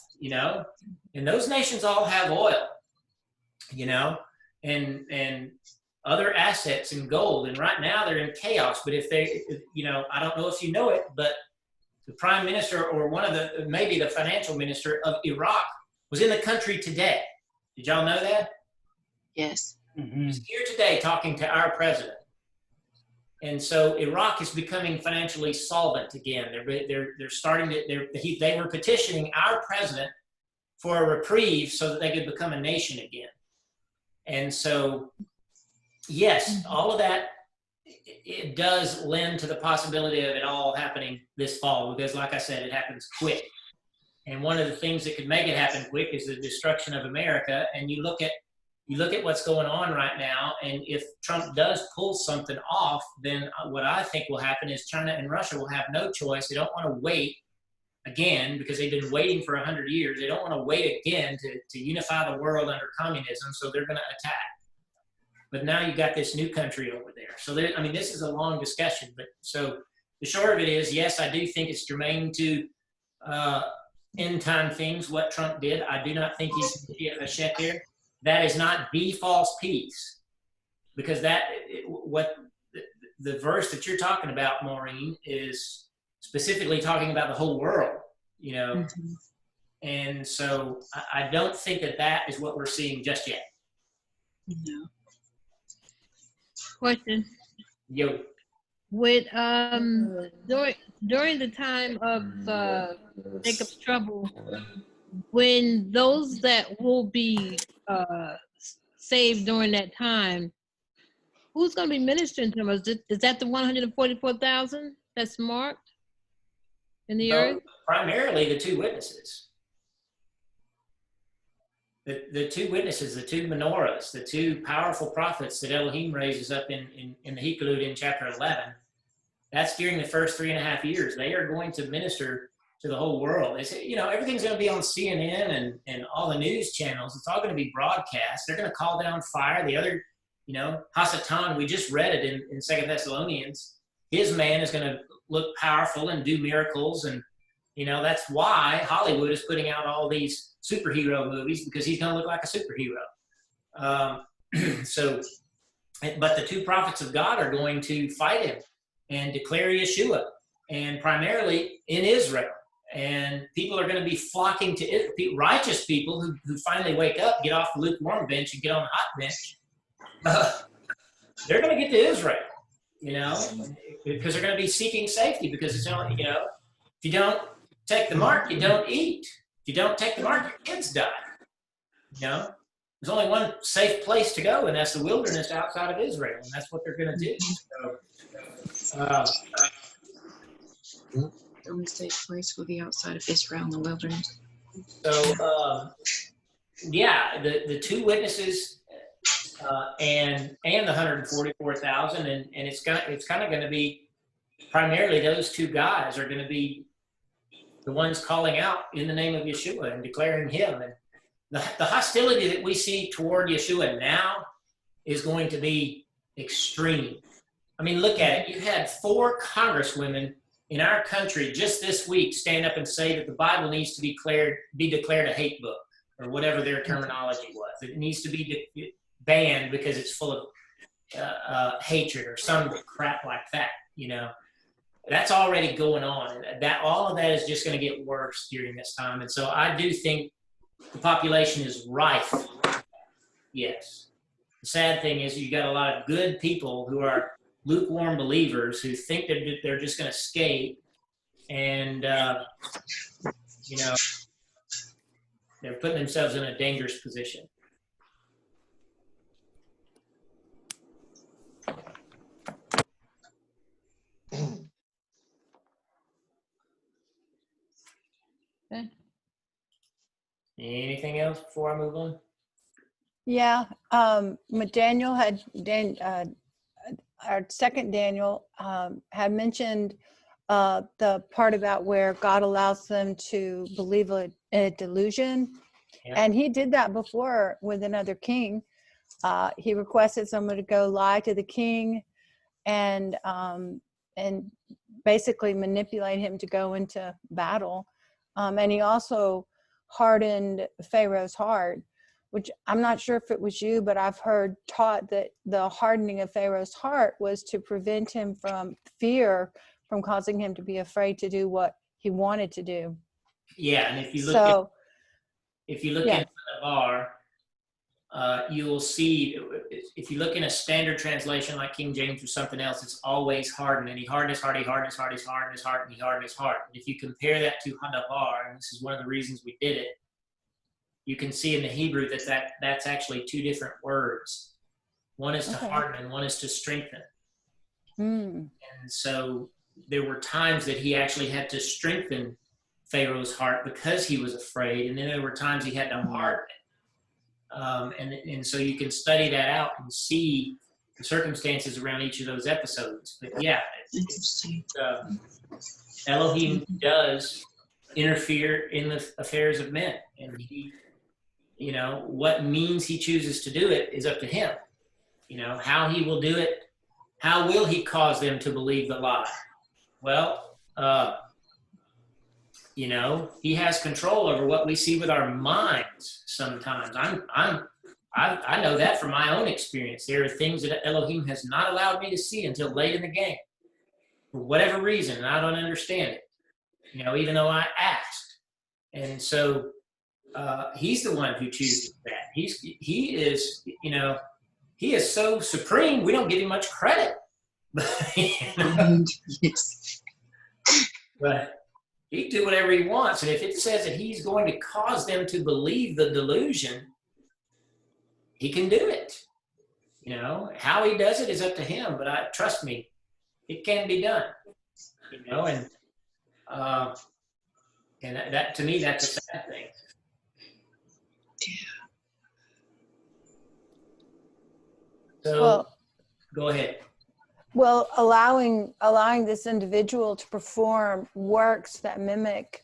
And those nations all have oil, and other assets and gold. And right now they're in chaos. But if they, I don't know if you know it, but the prime minister or maybe the financial minister of Iraq was in the country today. Did y'all know that? Yes. He's here today talking to our president. And so Iraq is becoming financially solvent again. They're starting to, they were petitioning our president for a reprieve so that they could become a nation again. And so, yes, all of that, it does lend to the possibility of it all happening this fall, because like I said, it happens quick. And one of the things that could make it happen quick is the destruction of America. And you look at what's going on right now, and if Trump does pull something off, then what I think will happen is China and Russia will have no choice. They don't want to wait again, because they've been waiting for 100 years. They don't want to wait again to unify the world under communism, so they're going to attack. But now you've got this new country over there. So this is a long discussion. But so the short of it is, yes, I do think it's germane to end time things, what Trump did. I do not think he's a sheker. that is not the false peace, because what the verse that you're talking about, Maureen, is specifically talking about the whole world, you know. Mhm. And so I don't think that is what we're seeing just yet. No. Question. Yo. With during the time of Jacob's trouble, when those that will be saved during that time, who's going to be ministering to them? Is that the 144,000 that's marked in the earth? Primarily the two witnesses. The two witnesses, the two menorahs, the two powerful prophets that Elohim raises up in the Hikkalud in chapter 11. That's during the first 3.5 years. They are going to minister to the whole world. They say, you know, everything's going to be on CNN and all the news channels. It's all going to be broadcast. They're going to call down fire. The other, you know, Hasatan, we just read it in 2 Thessalonians. His man is going to look powerful and do miracles. And, you know, that's why Hollywood is putting out all these superhero movies, because he's going to look like a superhero. But the two prophets of God are going to fight him and declare Yeshua, and primarily in Israel. And people are going to be flocking to it. Righteous people who finally wake up, get off the lukewarm bench and get on the hot bench. They're going to get to Israel, you know, because they're going to be seeking safety, because it's only, you know, if you don't take the mark, you don't eat. If you don't take the mark, your kids die. You know, there's only one safe place to go, and that's the wilderness outside of Israel, and that's what they're going to do. So, The only safe place will be outside of Israel in the wilderness. So, yeah, the two witnesses and the 144,000, and it's kind of going to be primarily those two guys are going to be the ones calling out in the name of Yeshua and declaring him. And the hostility that we see toward Yeshua now is going to be extreme. I mean, look at it. You had 4 congresswomen in our country just this week stand up and say that the Bible needs to be declared a hate book, or whatever their terminology was. It needs to be banned because it's full of hatred or some crap like that, you know. That's already going on. All of that is just going to get worse during this time. And so I do think the population is rife. Yes. The sad thing is you got a lot of good people who are lukewarm believers who think that they're just going to escape, and you know, they're putting themselves in a dangerous position. Okay. Anything else before I move on? Yeah, Daniel our second Daniel had mentioned the part about where God allows them to believe in a delusion. Yeah. And he did that before with another king. He requested someone to go lie to the king and basically manipulate him to go into battle. And he also hardened Pharaoh's heart, which I'm not sure if it was you, but I've heard taught that the hardening of Pharaoh's heart was to prevent him from fear, from causing him to be afraid to do what he wanted to do. Yeah, and if you look yeah. in the bar, you will see, if you look in a standard translation like King James or something else, it's always hardened, and he hardened his heart, he hardened his heart, he's hardened his heart, and he hardened his heart. And if you compare that to Hadavar, and this is one of the reasons we did it, you can see in the Hebrew that's actually 2 different words. One is to harden and one is to strengthen. And so there were times that he actually had to strengthen Pharaoh's heart because he was afraid, and then there were times he had to harden it. And so you can study that out and see the circumstances around each of those episodes. But yeah, Elohim does interfere in the affairs of men, and he, you know, what means he chooses to do it is up to him. You know, how he will do it, how will he cause them to believe the lie? Well, you know, he has control over what we see with our minds sometimes. I know that from my own experience. There are things that Elohim has not allowed me to see until late in the game, for whatever reason, and I don't understand it. Even though I asked, and so he's the one who chooses that. He is, he is so supreme. We don't give him much credit, Yes. But he can do whatever he wants, and if it says that he's going to cause them to believe the delusion, he can do it. How he does it is up to him, but trust me, it can be done. And that to me, that's a sad thing. So Well, go ahead. well, allowing this individual to perform works that mimic,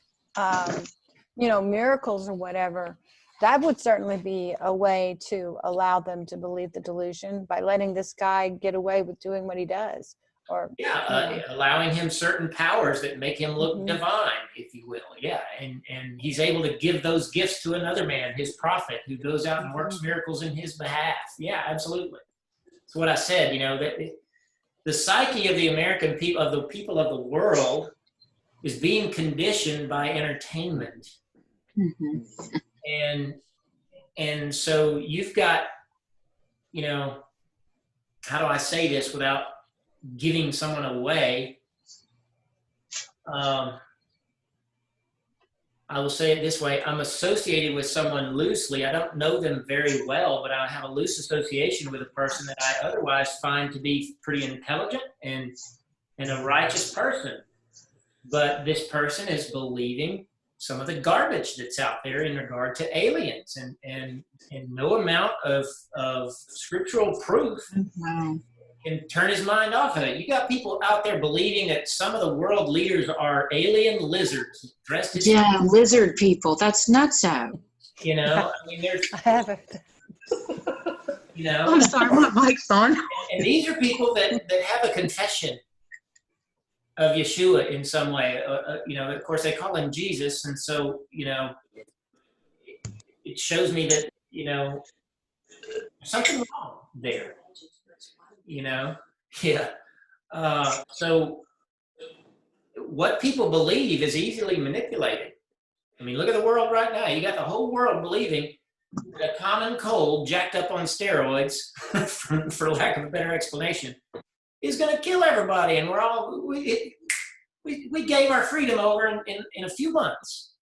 miracles or whatever, that would certainly be a way to allow them to believe the delusion, by letting this guy get away with doing what he does. Or allowing him certain powers that make him look divine, if you will. Yeah, and he's able to give those gifts to another man, his prophet, who goes out and works miracles in his behalf. Yeah, absolutely. That's what I said. That the psyche of the American people, of the people of the world, is being conditioned by entertainment. And so you've got, how do I say this without giving someone away? I will say it this way. I'm associated with someone loosely. I don't know them very well, but I have a loose association with a person that I otherwise find to be pretty intelligent and a righteous person. But this person is believing some of the garbage that's out there in regard to aliens, and no amount of scriptural proof can turn his mind off of it. You got people out there believing that some of the world leaders are alien lizards dressed as lizard people. That's nutso. There's I haven't. I'm sorry, my mic's on. And these are people that have a confession of Yeshua in some way. Of course, they call him Jesus, and so it shows me that something wrong there. So what people believe is easily manipulated. Look at the world right now. You got the whole world believing that a common cold jacked up on steroids, for lack of a better explanation, is going to kill everybody, and we gave our freedom over in a few months.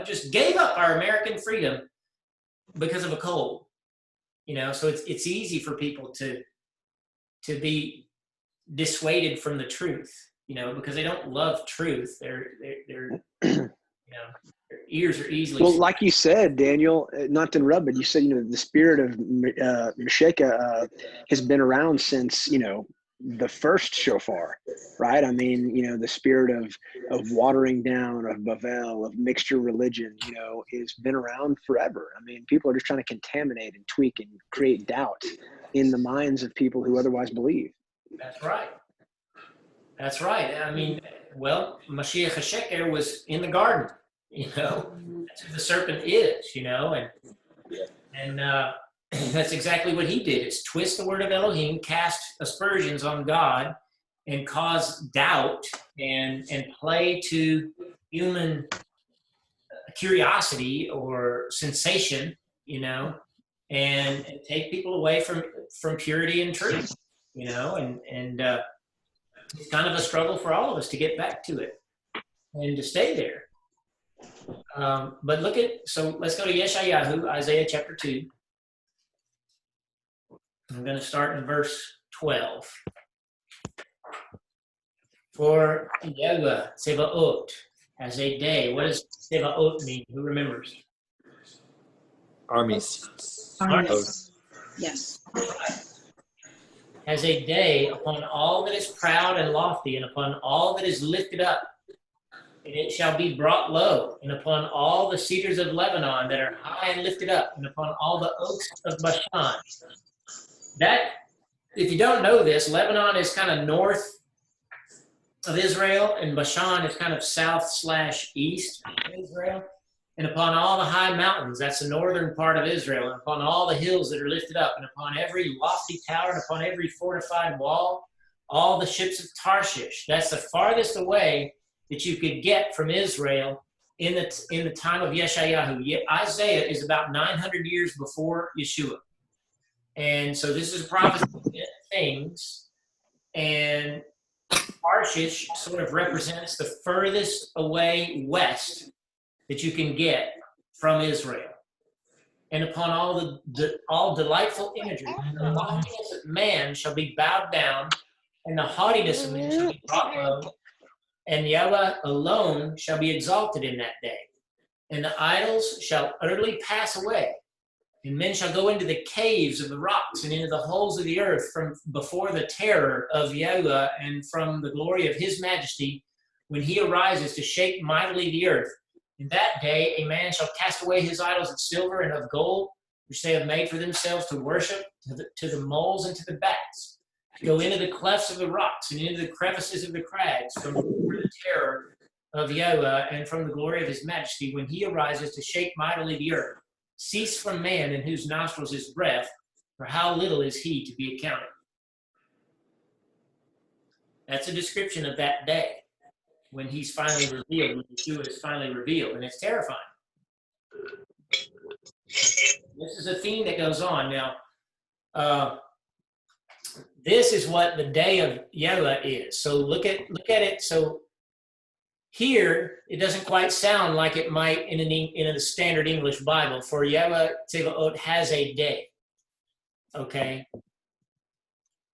Just gave up our American freedom because of a cold. So it's easy for people to be dissuaded from the truth, because they don't love truth. They're their ears are easily. Well, like you said, Daniel, not to interrupt, but you said, the spirit of Meshach has been around since, the first shofar, right? The spirit of watering down, of Bavel, of mixture religion, has been around forever. People are just trying to contaminate and tweak and create doubt in the minds of people who otherwise believe. That's right. That's right. Mashiach HaSheker was in the garden, that's who the serpent is, and that's exactly what he did, is twist the word of Elohim, cast aspersions on God, and cause doubt and play to human curiosity or sensation, and take people away from purity and truth, and it's kind of a struggle for all of us to get back to it and to stay there. But let's go to Yeshayahu, Isaiah chapter 2. I'm going to start in verse 12. For Yahweh Tsevaot has a day. What does Tsevaot mean? Who remembers? Armies. Yes. Has a day upon all that is proud and lofty, and upon all that is lifted up. And it shall be brought low, and upon all the cedars of Lebanon that are high and lifted up, and upon all the oaks of Bashan. That, if you don't know this, Lebanon is kind of north of Israel, and Bashan is kind of south/east of Israel. and upon all the high mountains, that's the northern part of Israel, and upon all the hills that are lifted up, and upon every lofty tower, and upon every fortified wall, all the ships of Tarshish. That's the farthest away that you could get from Israel in the time of Yeshayahu. Isaiah is about 900 years before Yeshua. And so this is a prophecy of things. And Tarshish sort of represents the furthest away west that you can get from Israel. And upon all delightful imagery, the loftiness of man shall be bowed down, and the haughtiness of man shall be brought low, and Yahweh alone shall be exalted in that day. And the idols shall utterly pass away, and men shall go into the caves of the rocks and into the holes of the earth from before the terror of Yahweh and from the glory of his majesty, when he arises to shake mightily the earth. In that day a man shall cast away his idols of silver and of gold, which they have made for themselves to worship, to the moles and to the bats, to go into the clefts of the rocks and into the crevices of the crags, from the terror of Yahweh and from the glory of his majesty, when he arises to shake mightily the earth. Cease from man, in whose nostrils is breath, for how little is he to be accounted. That's a description of that day, when he's finally revealed, when Yeshua is finally revealed, and it's terrifying. This is a theme that goes on. Now, this is what the day of Yahweh is. So look at it. So here, it doesn't quite sound like it might in a standard English Bible. For Yahweh Tzevaot has a day. Okay?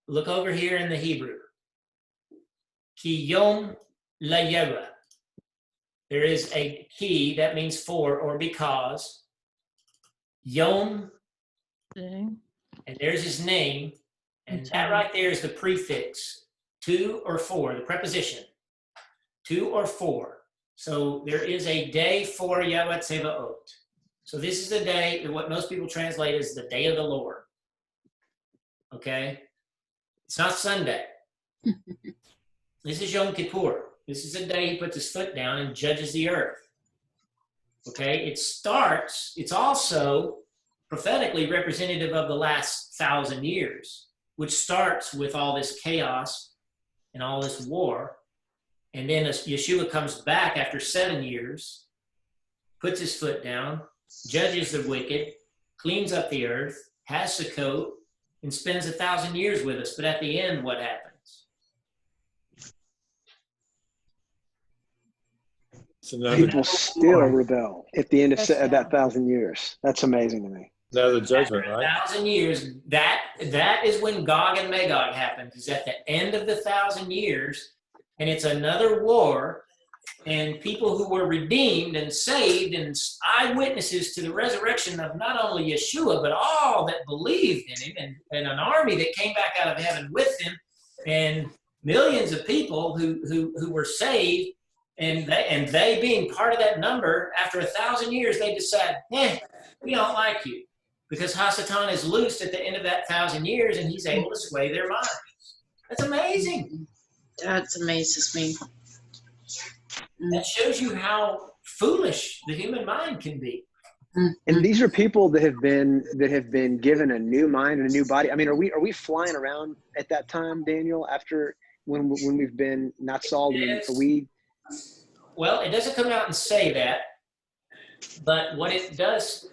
Look over here in the Hebrew. Ki Yom LaYahweh. There is a ki, that means for or because. Yom, and there's his name. And that right there is the prefix, to or for, the preposition. To or for. So there is a day for Yahweh Tzevaot. So this is the day, what most people translate as the day of the Lord. Okay? It's not Sunday. This is Yom Kippur. This is the day he puts his foot down and judges the earth. Okay? It's also prophetically representative of the last 1,000 years, which starts with all this chaos and all this war. And then Yeshua comes back after 7 years, puts his foot down, judges the wicked, cleans up the earth, has Sukkot, and spends 1,000 years with us. But at the end, what happens? People still rebel at the end of that 1,000 years. That's amazing to me. Another judgment, After right? 1,000 years, that is when Gog and Magog happens. Is at the end of the 1,000 years, and it's another war, and people who were redeemed and saved and eyewitnesses to the resurrection of not only Yeshua, but all that believed in him, and an army that came back out of heaven with him, and millions of people who were saved, and they being part of that number, after 1,000 years, they decide, we don't like you. Because Hasatan is loosed at the end of that 1,000 years, and he's able to sway their minds. That's amazing. That amazes me. That shows you how foolish the human mind can be. And these are people that have been given a new mind and a new body. I mean, are we flying around at that time, Daniel? After when we've been not solved, are we? Well, it doesn't come out and say that, but what it does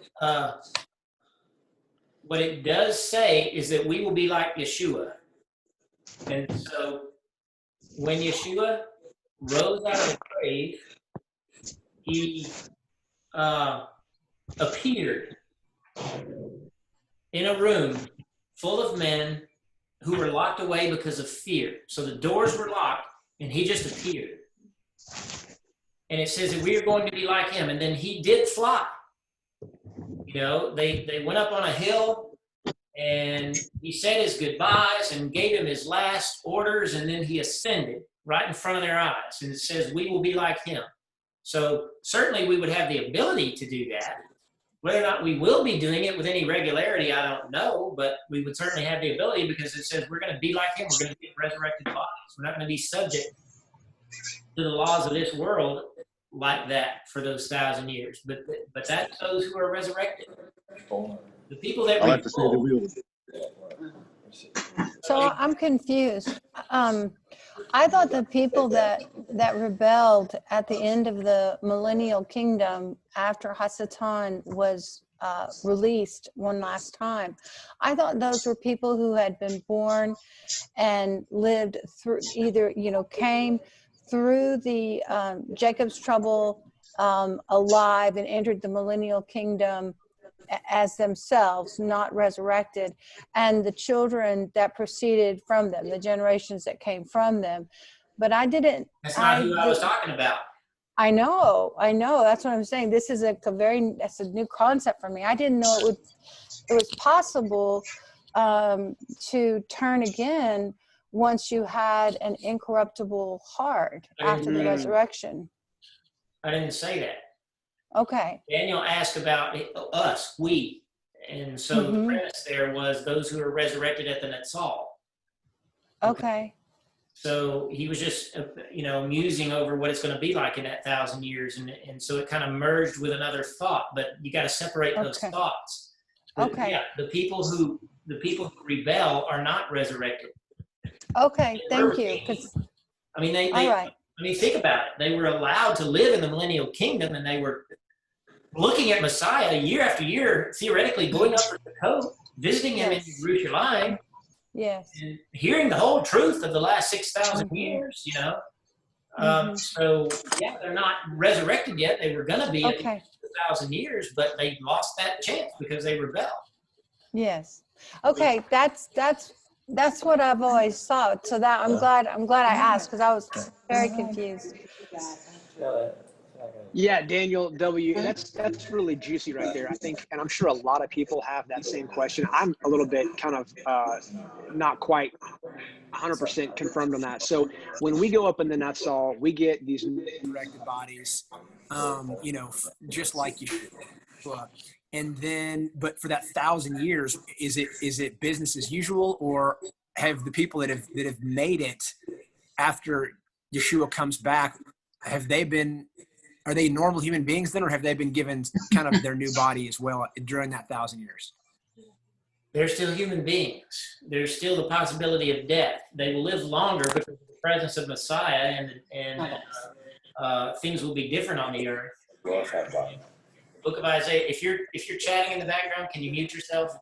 say is that we will be like Yeshua. And so when Yeshua rose out of the grave, he appeared in a room full of men who were locked away because of fear. So the doors were locked, and he just appeared. And it says that we are going to be like him. And then he did fly. You know, they went up on a hill, and he said his goodbyes and gave him his last orders, and then he ascended right in front of their eyes. And it says we will be like him. So certainly we would have the ability to do that. Whether or not we will be doing it with any regularity, I don't know, but we would certainly have the ability, because it says we're going to be like him. We're going to get resurrected bodies. We're not going to be subject to the laws of this world. like that for those 1,000 years. But that's those who are resurrected. The people that I like to say that we will. So I'm confused. I thought the people that rebelled at the end of the millennial kingdom after Hasatan was released one last time, I thought those were people who had been born and lived through either, came through the Jacob's trouble alive and entered the millennial kingdom as themselves, not resurrected, and the children that proceeded from them, the generations that came from them. But I didn't. That's not who I was talking about. I know. That's what I'm saying. This is that's a new concept for me. I didn't know it was possible to turn again once you had an incorruptible heart after the resurrection. I didn't say that. Okay. Daniel asked about us, we. And so the premise there was those who are resurrected at the Netzal. Okay. So he was just, musing over what it's going to be like in that 1,000 years. And so it kind of merged with another thought, but you got to separate those thoughts. Okay. Yeah, the people who rebel are not resurrected. Okay. Thank you. I mean, all right. I mean, think about it. They were allowed to live in the millennial kingdom, and they were looking at Messiah year after year, theoretically going up to the coast, visiting him in Jerusalem, and hearing the whole truth of the last 6,000 years, So, yeah, they're not resurrected yet. They were going to be in 1,000 years, but they lost that chance because they rebelled. Yes. Okay. That's what I've always thought. So that I'm glad I asked, because I was very confused. Yeah, Daniel W. That's really juicy right there. I think, and I'm sure a lot of people have that same question. I'm a little bit kind of not quite 100% confirmed on that. So when we go up in the Netzal, we get these resurrected bodies, just like you. And then, but for that 1,000 years, is it business as usual, or have the people that have made it after Yeshua comes back, are they normal human beings then, or have they been given kind of their new body as well during that 1,000 years? They're still human beings. There's still the possibility of death. They will live longer because of the presence of Messiah, and things will be different on the earth. Book of Isaiah. If you're chatting in the background, can you mute yourself?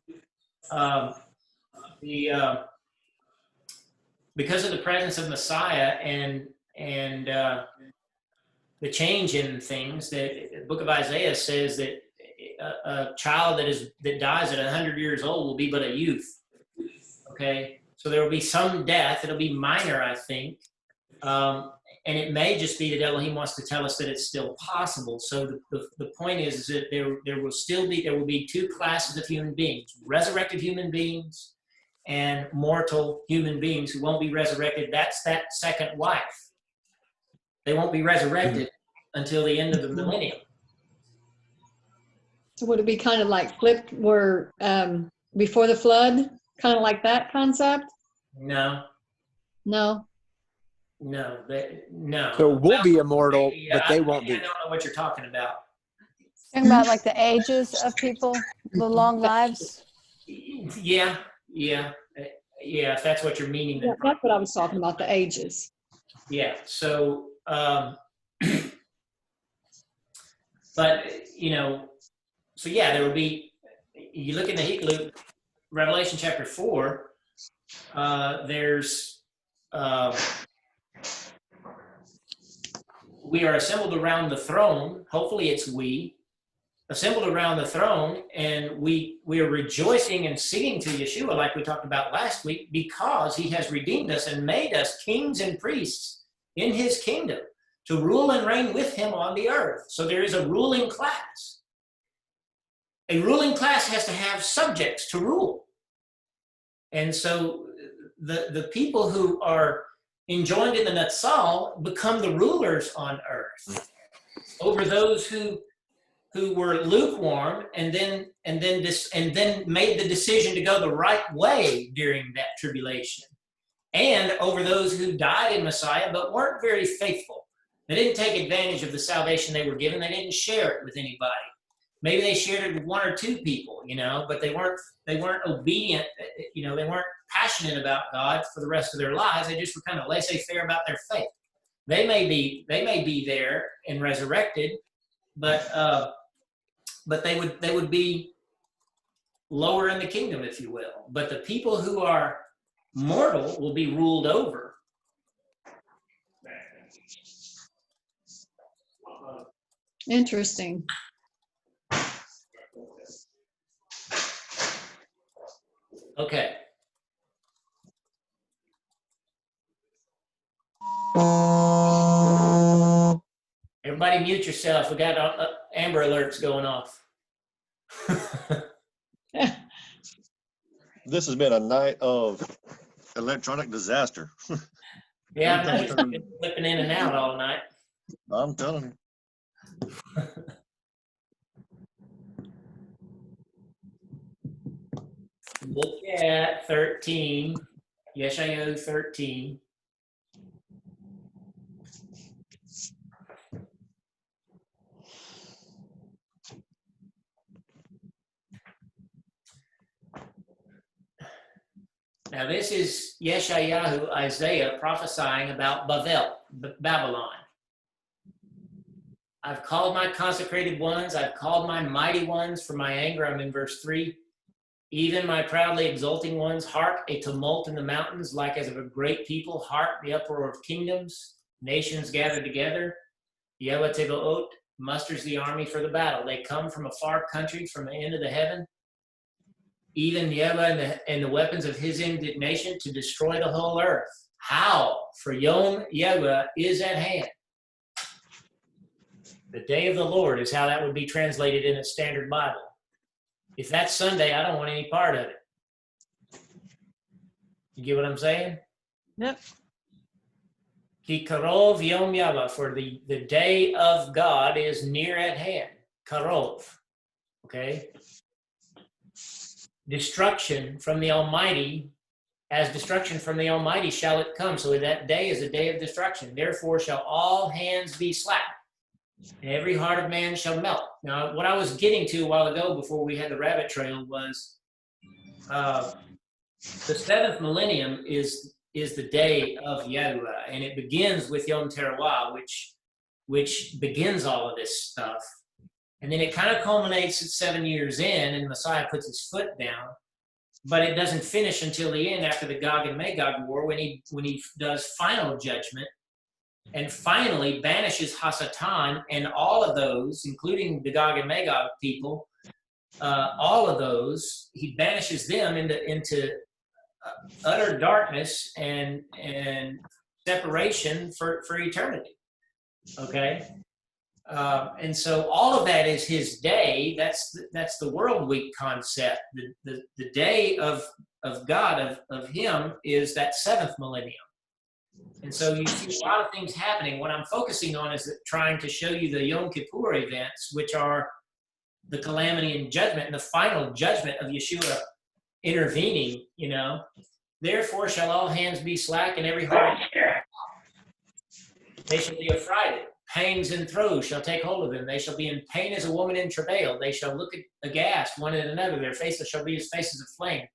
Because of the presence of Messiah and the change in things, the book of Isaiah says that a child that dies at 100 years old will be but a youth. Okay, so there will be some death. It'll be minor, I think. And it may just be that Elohim wants to tell us that it's still possible. So the point is that there will be two classes of human beings: resurrected human beings and mortal human beings who won't be resurrected. That's that second life. They won't be resurrected until the end of the millennium. So would it be kind of like flipped where before the flood, kind of like that concept? No. So we'll be immortal, but they won't be. I don't know what you're talking about. Talking about like the ages of people, the long lives. Yeah. If that's what you're meaning. Yeah, that's what I was talking about, the ages. Yeah. So, but so yeah, there will be. You look in the Hiklu, Revelation chapter 4. There's. We are assembled around the throne. Hopefully it's we. Assembled around the throne, and we are rejoicing and singing to Yeshua like we talked about last week, because he has redeemed us and made us kings and priests in his kingdom to rule and reign with him on the earth. So there is a ruling class. A ruling class has to have subjects to rule. And so the people who are enjoined in the Netzal become the rulers on earth over those who were lukewarm and then made the decision to go the right way during that tribulation, and over those who died in Messiah but weren't very faithful. They didn't take advantage of the salvation they were given. They didn't share it with anybody. Maybe they shared it with one or two people, but they weren't obedient. They weren't passionate about God for the rest of their lives. They just were kind of laissez-faire about their faith. They may be there and resurrected, but they would be lower in the kingdom, if you will. But the people who are mortal will be ruled over. Interesting. Okay. Everybody mute yourself. We got Amber Alerts going off. This has been a night of electronic disaster. Yeah, I know it's been flipping in and out all night. I'm telling you. Look at 13. Yeshayahu 13. Now this is Yeshayahu, Isaiah, prophesying about Babylon. I've called my consecrated ones, I've called my mighty ones for my anger. I'm in verse 3. Even my proudly exulting ones, hark, a tumult in the mountains, like as of a great people, hark, the uproar of kingdoms, nations gather together. Yahweh Tebaot musters the army for the battle. They come from a far country, from the end of the heaven. Even Yahweh and the weapons of his indignation to destroy the whole earth. How? For Yom Yahweh is at hand. The day of the Lord is how that would be translated in a standard Bible. If that's Sunday, I don't want any part of it. You get what I'm saying? Yep. Ki karov Yom Yahweh, for the day of God is near at hand. Karov. Okay? Destruction from the Almighty, as destruction from the Almighty shall it come. So that day is a day of destruction. Therefore shall all hands be slack, and every heart of man shall melt. Now, what I was getting to a while ago before we had the rabbit trail was the seventh millennium is the day of Yahuwah, and it begins with Yom Teruah, which begins all of this stuff. And then it kind of culminates at 7 years in, and Messiah puts his foot down. But it doesn't finish until the end, after the Gog and Magog war, when he does final judgment and finally banishes Hasatan and all of those, including the Gog and Magog people, all of those, he banishes them into utter darkness and separation for eternity. Okay? And so all of that is his day. That's the world week concept. The day of God, of him, is that seventh millennium. And so you see a lot of things happening. What I'm focusing on is trying to show you the Yom Kippur events, which are the calamity and judgment, and the final judgment of Yeshua intervening. Therefore shall all hands be slack, and every heart they shall be affrighted. Pangs and throes shall take hold of them. They shall be in pain as a woman in travail. They shall look aghast one at another. Their faces shall be as faces of flame.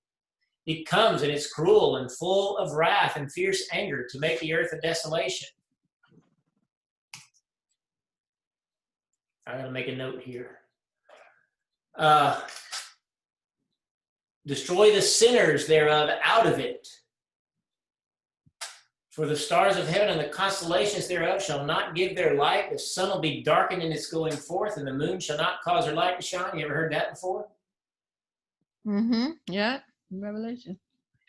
It comes, and it's cruel and full of wrath and fierce anger, to make the earth a desolation. I gotta make a note here. Destroy the sinners thereof out of it. For the stars of heaven and the constellations thereof shall not give their light. The sun will be darkened in its going forth, and the moon shall not cause her light to shine. You ever heard that before? Mm-hmm. Yeah. Revelation.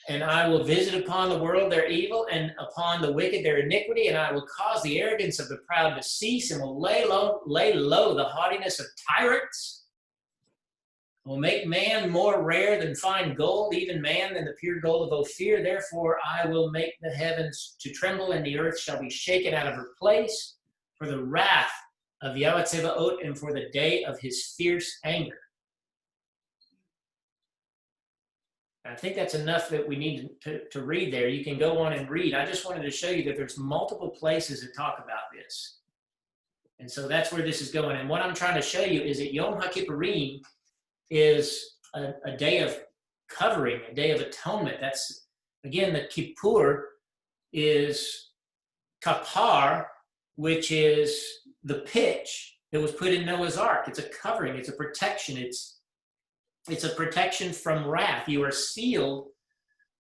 And I will visit upon the world their evil, and upon the wicked their iniquity, and I will cause the arrogance of the proud to cease, and will lay low the haughtiness of tyrants. I will make man more rare than fine gold, even man than the pure gold of Ophir. Therefore I will make the heavens to tremble, and the earth shall be shaken out of her place, for the wrath of Yahweh Tzebaot, and for the day of his fierce anger. I think that's enough that we need to read there. You can go on and read. I just wanted to show you that there's multiple places that talk about this. And so that's where this is going. And what I'm trying to show you is that Yom HaKippurim is a day of covering, a day of atonement. That's, again, the Kippur is kapar, which is the pitch that was put in Noah's Ark. It's a covering, it's a protection, it's a protection from wrath. You are sealed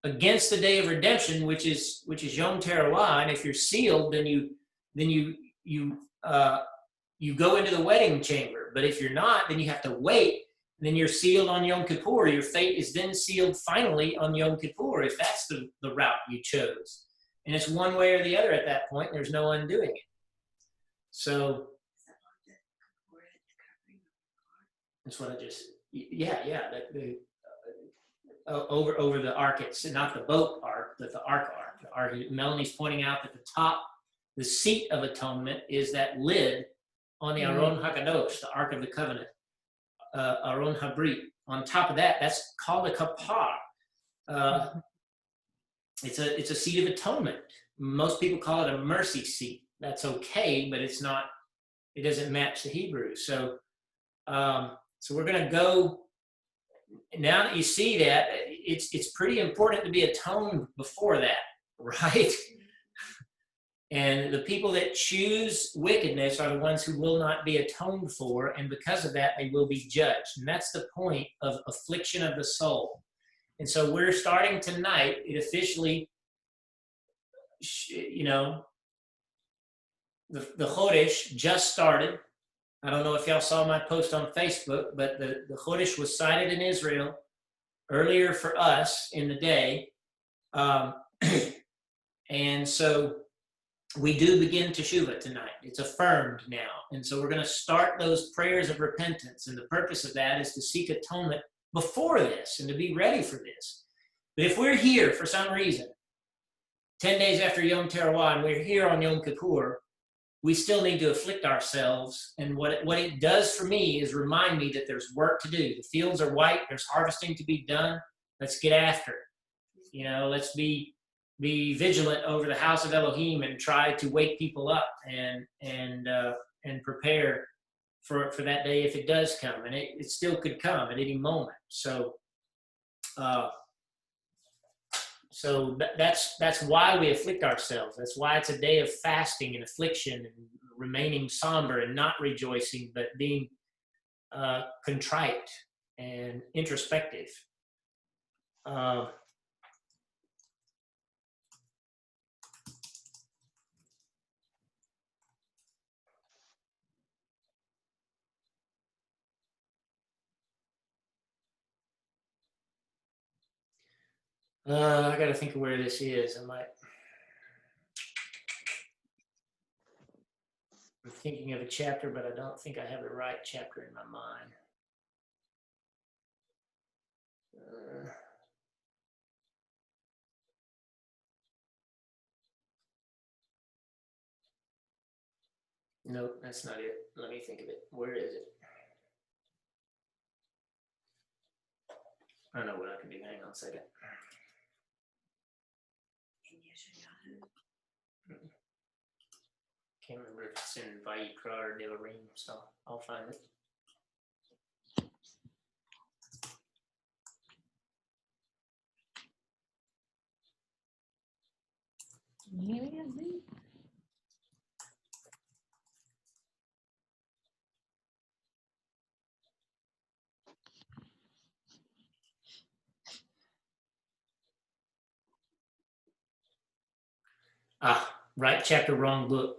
against the day of redemption, which is Yom Teruah. And if you're sealed, then you go into the wedding chamber. But if you're not, then you have to wait. Then you're sealed on Yom Kippur. Your fate is then sealed finally on Yom Kippur, if that's the route you chose. And it's one way or the other at that point. There's no undoing it. So that's what I just, over the ark. It's not the boat ark, but the ark. The ark. Melanie's pointing out that the top, the seat of atonement, is that lid on the Aron HaKadosh, the Ark of the Covenant, Aron Habrit. On top of that, that's called a kapar. It's a seat of atonement. Most people call it a mercy seat. That's okay, but it's not. It doesn't match the Hebrew. So we're going to go. Now that you see that, it's pretty important to be atoned before that, right? And the people that choose wickedness are the ones who will not be atoned for, and because of that, they will be judged. And that's the point of affliction of the soul. And so we're starting tonight. It officially, the Chodesh just started. I don't know if y'all saw my post on Facebook, but the Chodesh was cited in Israel earlier for us in the day. And so we do begin Teshuvah tonight. It's affirmed now. And so we're going to start those prayers of repentance. And the purpose of that is to seek atonement before this and to be ready for this. But if we're here for some reason, 10 days after Yom Teruah, and we're here on Yom Kippur, we still need to afflict ourselves. And what it does for me is remind me that there's work to do. The fields are white. There's harvesting to be done. Let's get after it. Let's be vigilant over the house of Elohim and try to wake people up and prepare for that day if it does come. And it still could come at any moment. So that's why we afflict ourselves. That's why it's a day of fasting and affliction and remaining somber and not rejoicing, but being contrite and introspective. I got to think of where this is. I'm thinking of a chapter, but I don't think I have the right chapter in my mind. Nope, that's not it. Let me think of it. Where is it? I know what I can do. Hang on a second. Can't remember if it's in Vayikra or Devarim, so I'll find it. Right chapter, wrong book.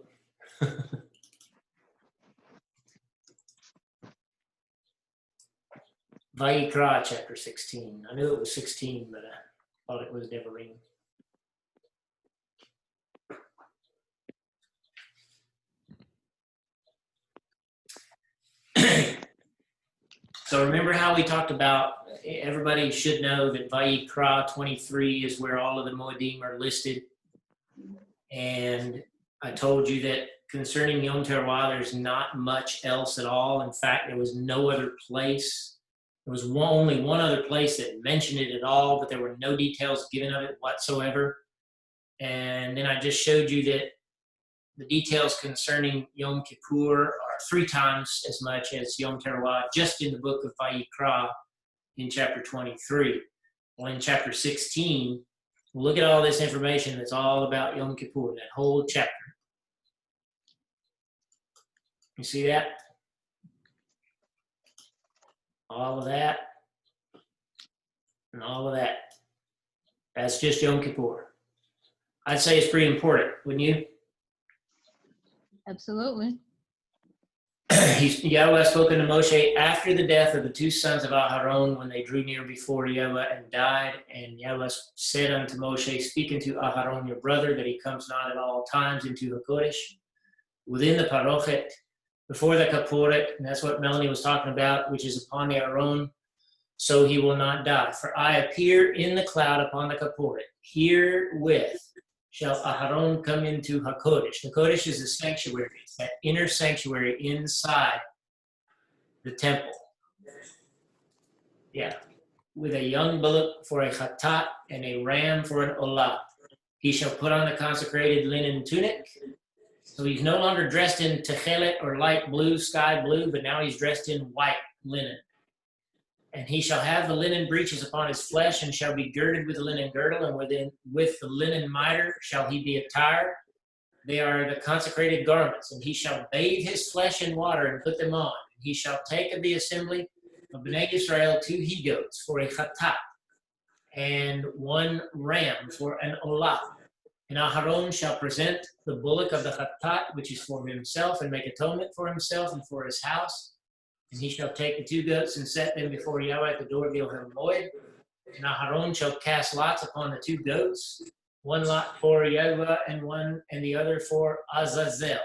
Vayikra, chapter 16. I knew it was 16, but I thought it was Devarim. So remember how we talked about, everybody should know that Vayikra 23 is where all of the Moedim are listed. And I told you that concerning Yom Teruah, there's not much else at all. In fact, there was no other place. There was only one other place that mentioned it at all, but there were no details given of it whatsoever. And then I just showed you that the details concerning Yom Kippur are 3 times as much as Yom Teruah, just in the book of Vayikra in chapter 23. Well, in chapter 16, look at all this information that's all about Yom Kippur, that whole chapter. You see that? All of that, and all of that. That's just Yom Kippur. I'd say it's pretty important, wouldn't you? Absolutely. Yahweh spoken to Moshe after the death of the 2 sons of Aharon when they drew near before Yahweh and died. And Yahweh said unto Moshe, speaking to Aharon your brother, that he comes not at all times into the Kodesh, within the Parochet, before the Kaporet, and that's what Melanie was talking about, which is upon the Aron, so he will not die. For I appear in the cloud upon the Kaporet. Herewith shall Aharon come into HaKodesh. The Kodesh is a sanctuary. It's that inner sanctuary inside the temple. Yeah. With a young bullock for a chatat and a ram for an olah. He shall put on the consecrated linen tunic. So he's no longer dressed in techelet or light blue, sky blue, but now he's dressed in white linen. And he shall have the linen breeches upon his flesh, and shall be girded with the linen girdle, and with the linen mitre shall he be attired. They are the consecrated garments, and he shall bathe his flesh in water and put them on. He shall take of the assembly of Bnei Israel 2 he-goats for a chatat, and 1 ram for an olah. And Aharon shall present the bullock of the chatat, which is for himself, and make atonement for himself and for his house. And he shall take the 2 goats and set them before Yahweh at the door of the Ohel Moed. And Aharon shall cast lots upon the 2 goats, 1 lot for Yahweh and the other for Azazel.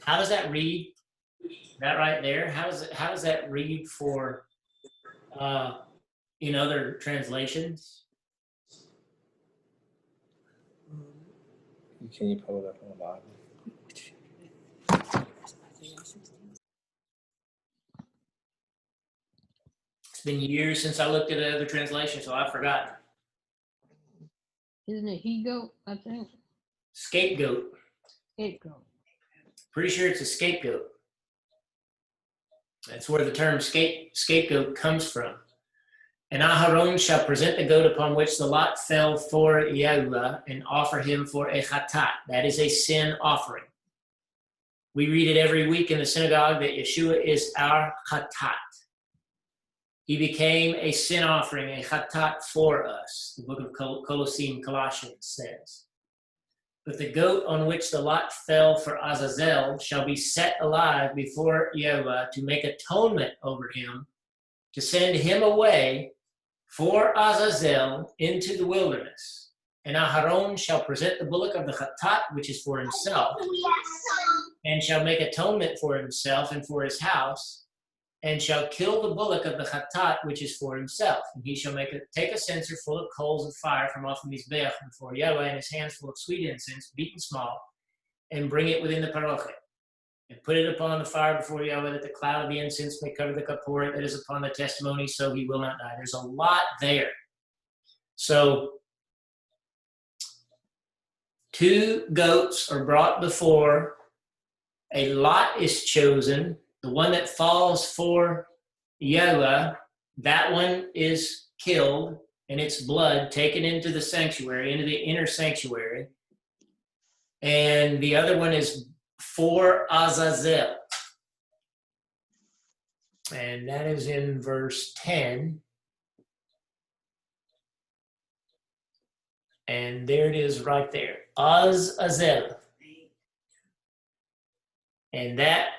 How does that read? That right there. How does that read for in other translations? Can you pull it up on the Bible? It's been years since I looked at the other translation, so I've forgotten. Isn't it he-goat, I think? Scapegoat. Scapegoat. Pretty sure it's a scapegoat. That's where the term scapegoat comes from. And Aharon shall present the goat upon which the lot fell for Yahweh and offer him for a chatat. That is a sin offering. We read it every week in the synagogue that Yeshua is our chatat. He became a sin offering, a chatat for us. The book of Colossians says. But the goat on which the lot fell for Azazel shall be set alive before Yahweh to make atonement over him, to send him away for Azazel into the wilderness. And Aharon shall present the bullock of the chatat, which is for himself, and shall make atonement for himself and for his house, and shall kill the bullock of the chatat, which is for himself. And he shall take a censer full of coals of fire from off the mizbeach before Yahweh, and his hands full of sweet incense, beaten small, and bring it within the parochet, and put it upon the fire before Yahweh, that the cloud of the incense may cover the kaporet that is upon the testimony, so he will not die. There's a lot there. So 2 goats are brought before, a lot is chosen. The one that falls for Yahweh, that one is killed, and its blood taken into the sanctuary, into the inner sanctuary. And the other one is for Azazel. And that is in verse 10. And there it is right there. Azazel. And that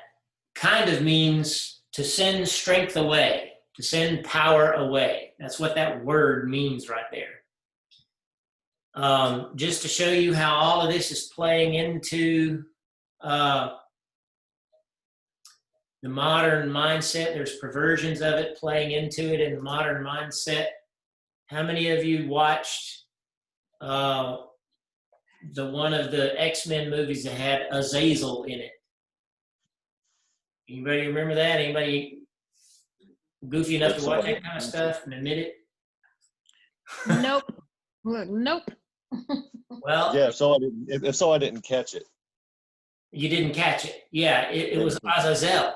kind of means to send strength away, to send power away. That's what that word means right there. Just to show you how all of this is playing into the modern mindset. There's perversions of it playing into it in the modern mindset. How many of you watched the one of the X-Men movies that had Azazel in it? Anybody remember that? Anybody goofy enough to watch that kind of stuff and admit it? Nope. Look, nope. Well, Yeah, if so, I didn't catch it. You didn't catch it. Yeah, it was Azazel.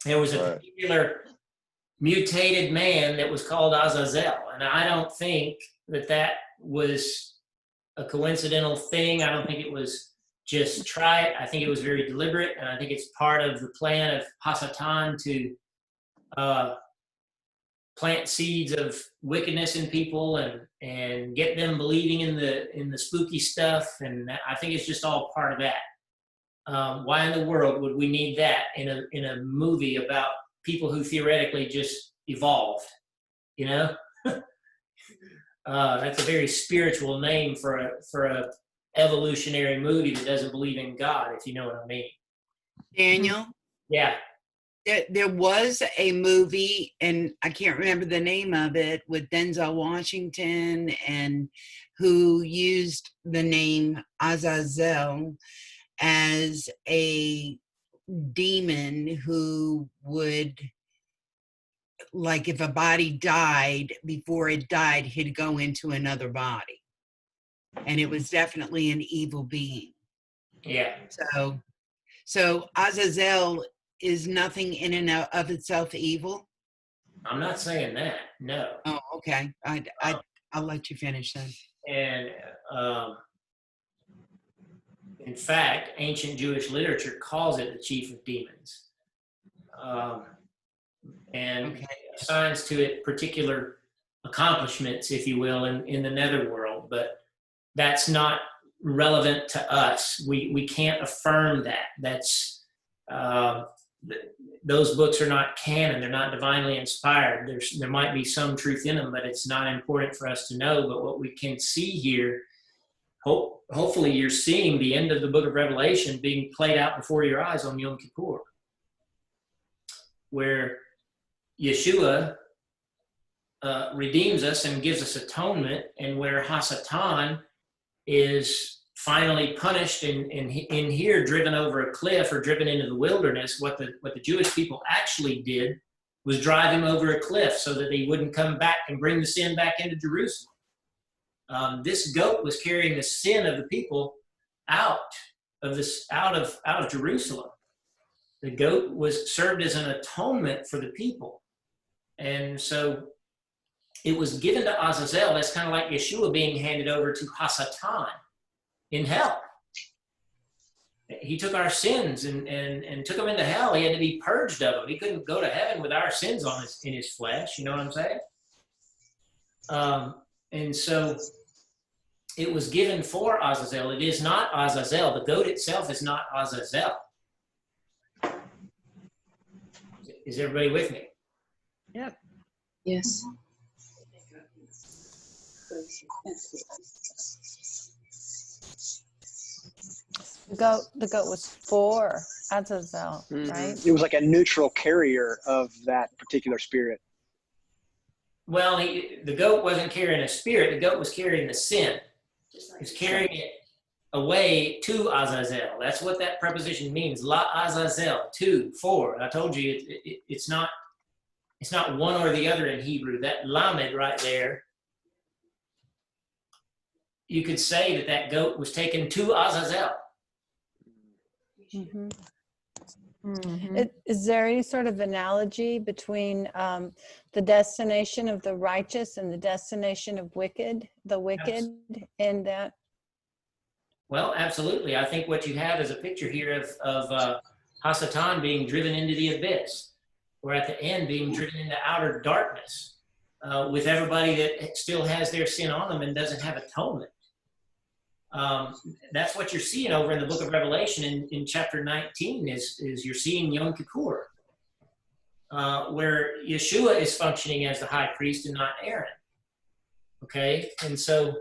There was a particular mutated man that was called Azazel. And I don't think that was a coincidental thing. I don't think it was just trite. I think it was very deliberate. And I think it's part of the plan of Hasatan to plant seeds of wickedness in people and get them believing in the spooky stuff. And I think it's just all part of that. Why in the world would we need that in a movie about people who theoretically just evolved? You know, that's a very spiritual name for a evolutionary movie that doesn't believe in God, if you know what I mean. Daniel? Yeah. There was a movie, and I can't remember the name of it, with Denzel Washington, and who used the name Azazel as a demon who would, like, if a body died, before it died, he'd go into another body. And it was definitely an evil being. Yeah. So Azazel is nothing in and of itself evil? I'm not saying that, no. Oh, okay. I'll let you finish then. And in fact, ancient Jewish literature calls it the chief of demons. And assigns to it particular accomplishments, if you will, in the netherworld, but that's not relevant to us. We can't affirm that. That's those books are not canon. They're not divinely inspired. There might be some truth in them, but it's not important for us to know. But what we can see here, hopefully you're seeing the end of the book of Revelation being played out before your eyes on Yom Kippur, where Yeshua redeems us and gives us atonement, and where Hasatan is finally punished and in here driven over a cliff or driven into the wilderness. What the Jewish people actually did was drive him over a cliff so that he wouldn't come back and bring the sin back into Jerusalem. This goat was carrying the sin of the people out of Jerusalem. The goat was served as an atonement for the people. And so it was given to Azazel. That's kind of like Yeshua being handed over to Hasatan in hell. He took our sins and took them into hell. He had to be purged of them. He couldn't go to heaven with our sins in his flesh. You know what I'm saying? And so it was given for Azazel. It is not Azazel. The goat itself is not Azazel. Is everybody with me? Yep. Yes. The goat was for Azazel, right? It was like a neutral carrier of that particular spirit. Well, the goat wasn't carrying a spirit. The goat was carrying the sin. He was carrying it away to Azazel. That's what that preposition means. La Azazel, to, for. I told you it's not one or the other in Hebrew. That lamed right there, you could say that goat was taken to Azazel. Mm-hmm. Mm-hmm. Is there any sort of analogy between the destination of the righteous and the destination of the wicked in that? Well, absolutely. I think what you have is a picture here of Hasatan being driven into the abyss, or at the end being driven into outer darkness, with everybody that still has their sin on them and doesn't have atonement. That's what you're seeing over in the book of Revelation in chapter 19 is you're seeing Yom Kippur, where Yeshua is functioning as the high priest and not Aaron. Okay, and so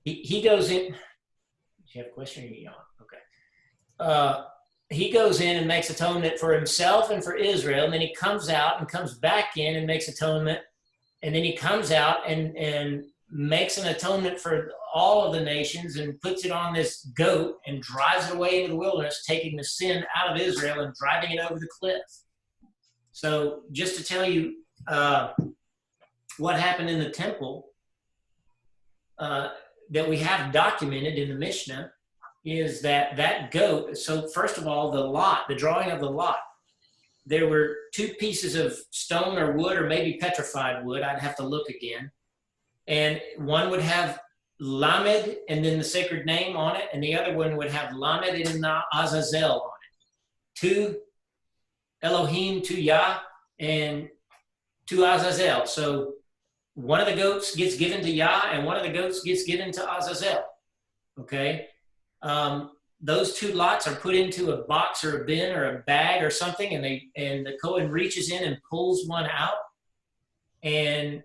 he goes in. Do you have a question or you yawn? Okay. He goes in and makes atonement for himself and for Israel, and then he comes out and comes back in and makes atonement, and then he comes out and makes an atonement for all of the nations and puts it on this goat and drives it away into the wilderness, taking the sin out of Israel and driving it over the cliff. So just to tell you what happened in the temple that we have documented in the Mishnah is that that goat, so first of all, the drawing of the lot, there were two pieces of stone or wood or maybe petrified wood. I'd have to look again. And one would have Lamed and then the sacred name on it, and the other one would have Lamed and Azazel on it. To Elohim, to Yah, and to Azazel. So one of the goats gets given to Yah, and one of the goats gets given to Azazel. Okay? Those two lots are put into a box or a bin or a bag or something, and the Kohen reaches in and pulls one out. And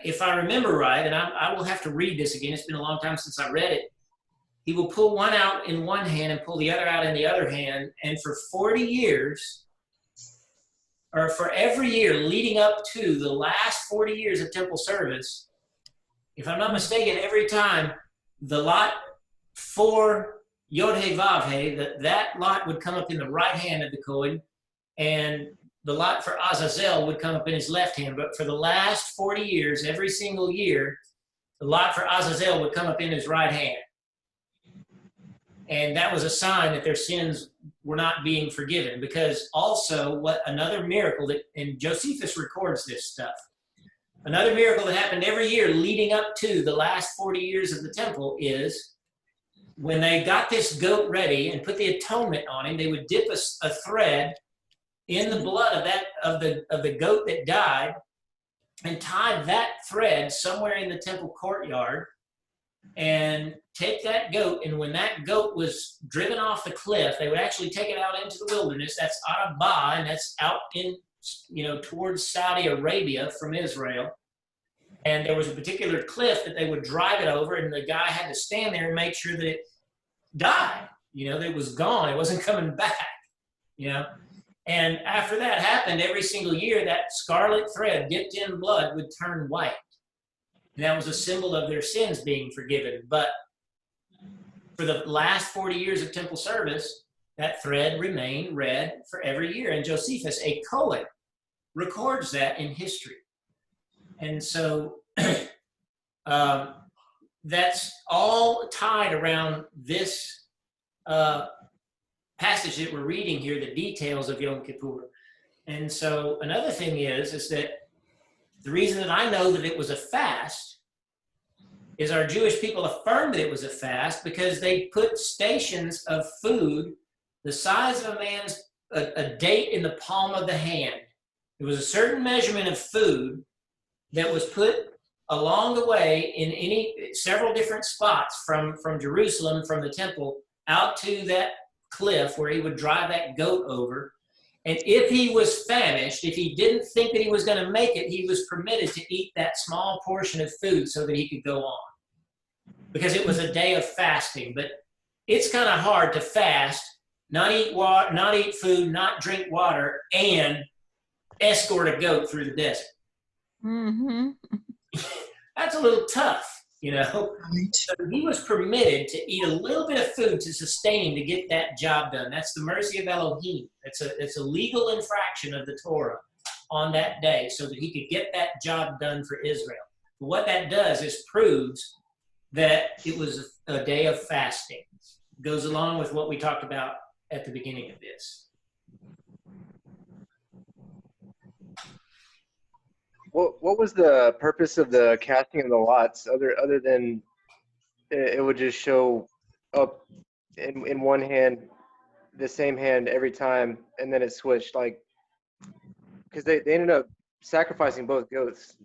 if I remember right, and I will have to read this again, it's been a long time since I read it, he will pull one out in one hand and pull the other out in the other hand, and for 40 years, or for every year leading up to the last 40 years of temple service, if I'm not mistaken, every time the lot for Yod-He Vav-He, that lot would come up in the right hand of the Kohen, and the lot for Azazel would come up in his left hand. But for the last 40 years, every single year, the lot for Azazel would come up in his right hand. And that was a sign that their sins were not being forgiven, because also what another miracle that, and Josephus records this stuff, another miracle that happened every year leading up to the last 40 years of the temple is when they got this goat ready and put the atonement on him, they would dip a thread in the blood of the goat that died and tie that thread somewhere in the temple courtyard and take that goat. And when that goat was driven off the cliff, they would actually take it out into the wilderness. That's Arabah, and that's out in, towards Saudi Arabia from Israel. And there was a particular cliff that they would drive it over, and the guy had to stand there and make sure that it died. That it was gone. It wasn't coming back. And after that happened, every single year, that scarlet thread dipped in blood would turn white. And that was a symbol of their sins being forgiven. But for the last 40 years of temple service, that thread remained red for every year. And Josephus, a Kohen, records that in history. And so that's all tied around this passage that we're reading here, the details of Yom Kippur. And so another thing is that the reason that I know that it was a fast is our Jewish people affirmed that it was a fast because they put stations of food the size of a date in the palm of the hand. It was a certain measurement of food that was put along the way in several different spots from Jerusalem, from the temple, out to that cliff where he would drive that goat over. And if he was famished, if he didn't think that he was going to make it, he was permitted to eat that small portion of food so that he could go on. Because it was a day of fasting. But it's kind of hard to fast, not eat water, not eat food, not drink water, and escort a goat through the desert. Mm-hmm. That's a little tough, So he was permitted to eat a little bit of food to sustain him to get that job done. That's the mercy of Elohim. It's a legal infraction of the Torah on that day so that he could get that job done for Israel. But what that does is proves that it was a day of fasting. It goes along with what we talked about at the beginning of this. What was the purpose of the casting of the lots other than it would just show up in one hand, the same hand every time, and then it switched? Like, because they ended up sacrificing both goats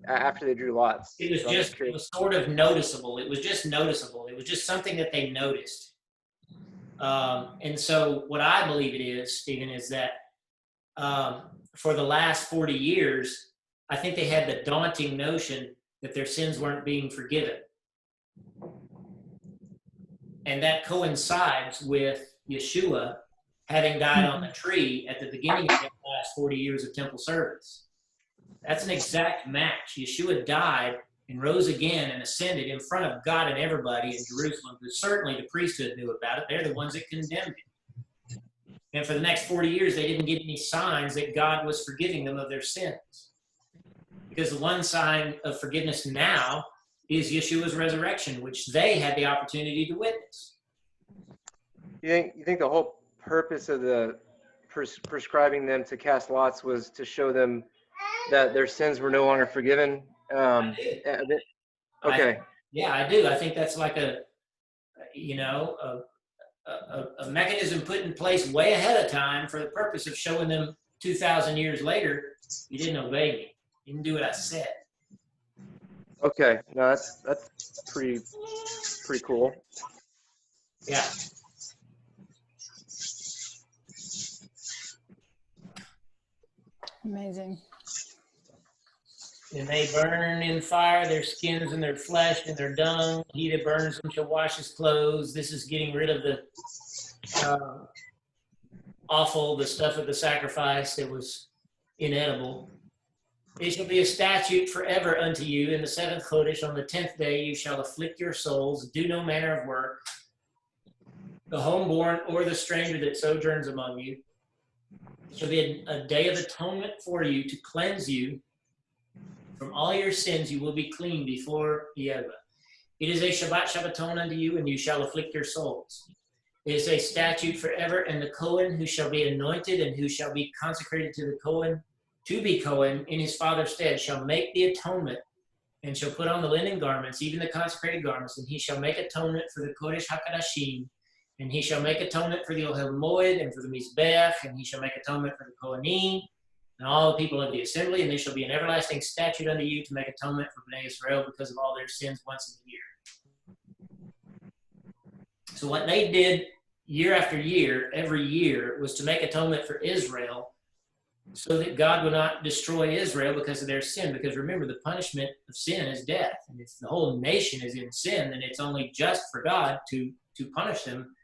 after they drew lots. It was sort of noticeable. It was just noticeable. It was just something that they noticed. And so what I believe it is, Stephen, is that for the last 40 years, I think they had the daunting notion that their sins weren't being forgiven. And that coincides with Yeshua having died on the tree at the beginning of the last 40 years of temple service. That's an exact match. Yeshua died and rose again and ascended in front of God and everybody in Jerusalem, who certainly the priesthood knew about it. They're the ones that condemned him. And for the next 40 years, they didn't get any signs that God was forgiving them of their sins. Because the one sign of forgiveness now is Yeshua's resurrection, which they had the opportunity to witness. You think the whole purpose of the prescribing them to cast lots was to show them that their sins were no longer forgiven? Okay. I do. I think that's like a mechanism put in place way ahead of time for the purpose of showing them 2,000 years later, you didn't obey me. You didn't do what I said. Okay. No, that's pretty cool. Yeah. Amazing. And they burn in fire their skins and their flesh and their dung. He that burns them shall wash his clothes. This is getting rid of the the stuff of the sacrifice that was inedible. It shall be a statute forever unto you. In the 7th Chodesh, on the 10th day, you shall afflict your souls, do no manner of work, the homeborn or the stranger that sojourns among you. It shall be a day of atonement for you to cleanse you. From all your sins you will be clean before Yehovah. It is a Shabbat Shabbaton unto you, and you shall afflict your souls. It is a statute forever, and the Cohen who shall be anointed and who shall be consecrated to the Cohen, to be Cohen in his father's stead, shall make the atonement, and shall put on the linen garments, even the consecrated garments, and he shall make atonement for the Kodesh HaKadashim, and he shall make atonement for the Ohel Moed and for the Mizbeach, and he shall make atonement for the Kohanim, and all the people of the assembly, and there shall be an everlasting statute unto you to make atonement for Bnei Israel because of all their sins once in a year. So what they did year after year, every year, was to make atonement for Israel so that God would not destroy Israel because of their sin. Because remember, the punishment of sin is death. And if the whole nation is in sin, then it's only just for God to punish them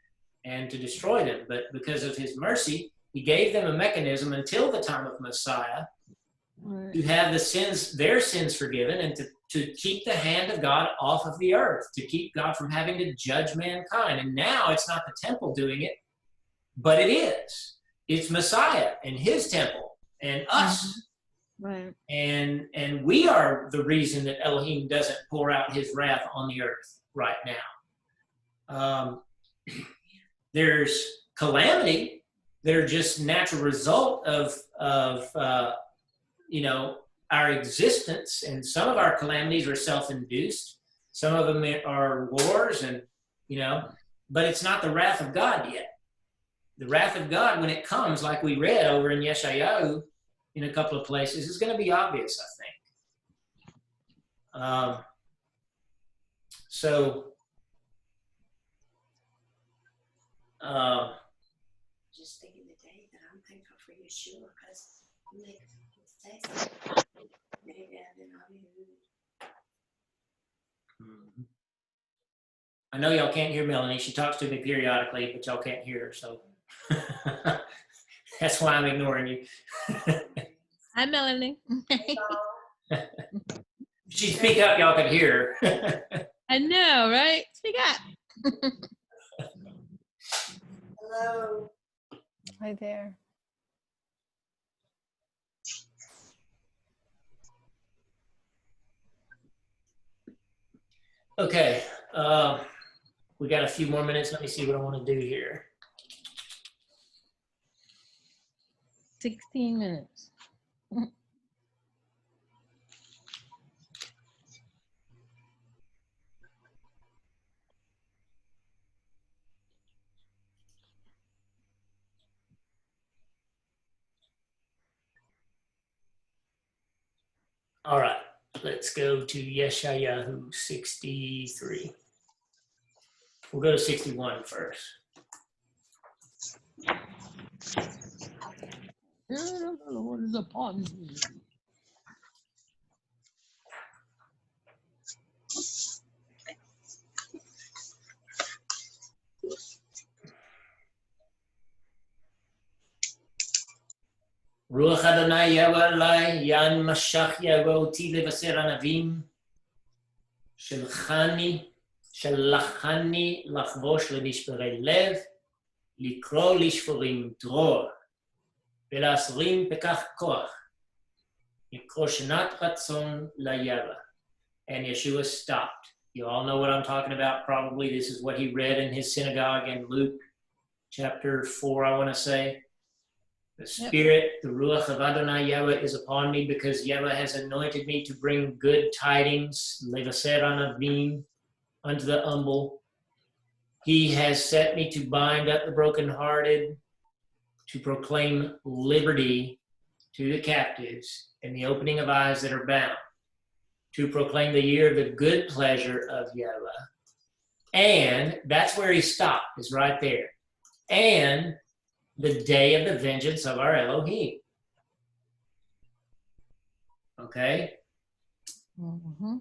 and to destroy them. But because of his mercy, he gave them a mechanism until the time of Messiah to have their sins forgiven, and to keep the hand of God off of the earth, to keep God from having to judge mankind. And now it's not the temple doing it, but it is. It's Messiah and his temple and us. Right. And we are the reason that Elohim doesn't pour out his wrath on the earth right now. There's calamity. They're just natural result of our existence, and some of our calamities are self-induced. Some of them are wars, and but it's not the wrath of God yet. The wrath of God, when it comes, like we read over in Yeshayahu in a couple of places, is going to be obvious, I think. Just thinking the day that I'm thankful for Yeshua, because make mistakes. I know y'all can't hear Melanie. She talks to me periodically, but y'all can't hear her, so that's why I'm ignoring you. Hi, Melanie. If she speak up, y'all can hear her. I know, right? Speak up. Hello. Hi there. Okay, we got a few more minutes. Let me see what I want to do here. 16 minutes. All right, let's go to Yeshayahu 63. We'll go to 61 first. What is upon me? Ruach Adonai yava alai, yan mashach yava oti levaser anavim, shelchani lachvosh lenishperei lev, likro lishforim dror, velasrim pekach koach, לקרוא שנת רצון ליבה, and Yeshua stopped. You all know what I'm talking about. Probably this is what he read in his synagogue in Luke chapter 4, I want to say. The Spirit, the Ruach of Adonai Yahweh is upon me, because Yahweh has anointed me to bring good tidings, levaser anavim, unto the humble. He has set me to bind up the brokenhearted, to proclaim liberty to the captives, and the opening of eyes that are bound, to proclaim the year of the good pleasure of Yahweh. And that's where he stopped, is right there. And the day of the vengeance of our Elohim. Okay? Mm-hmm.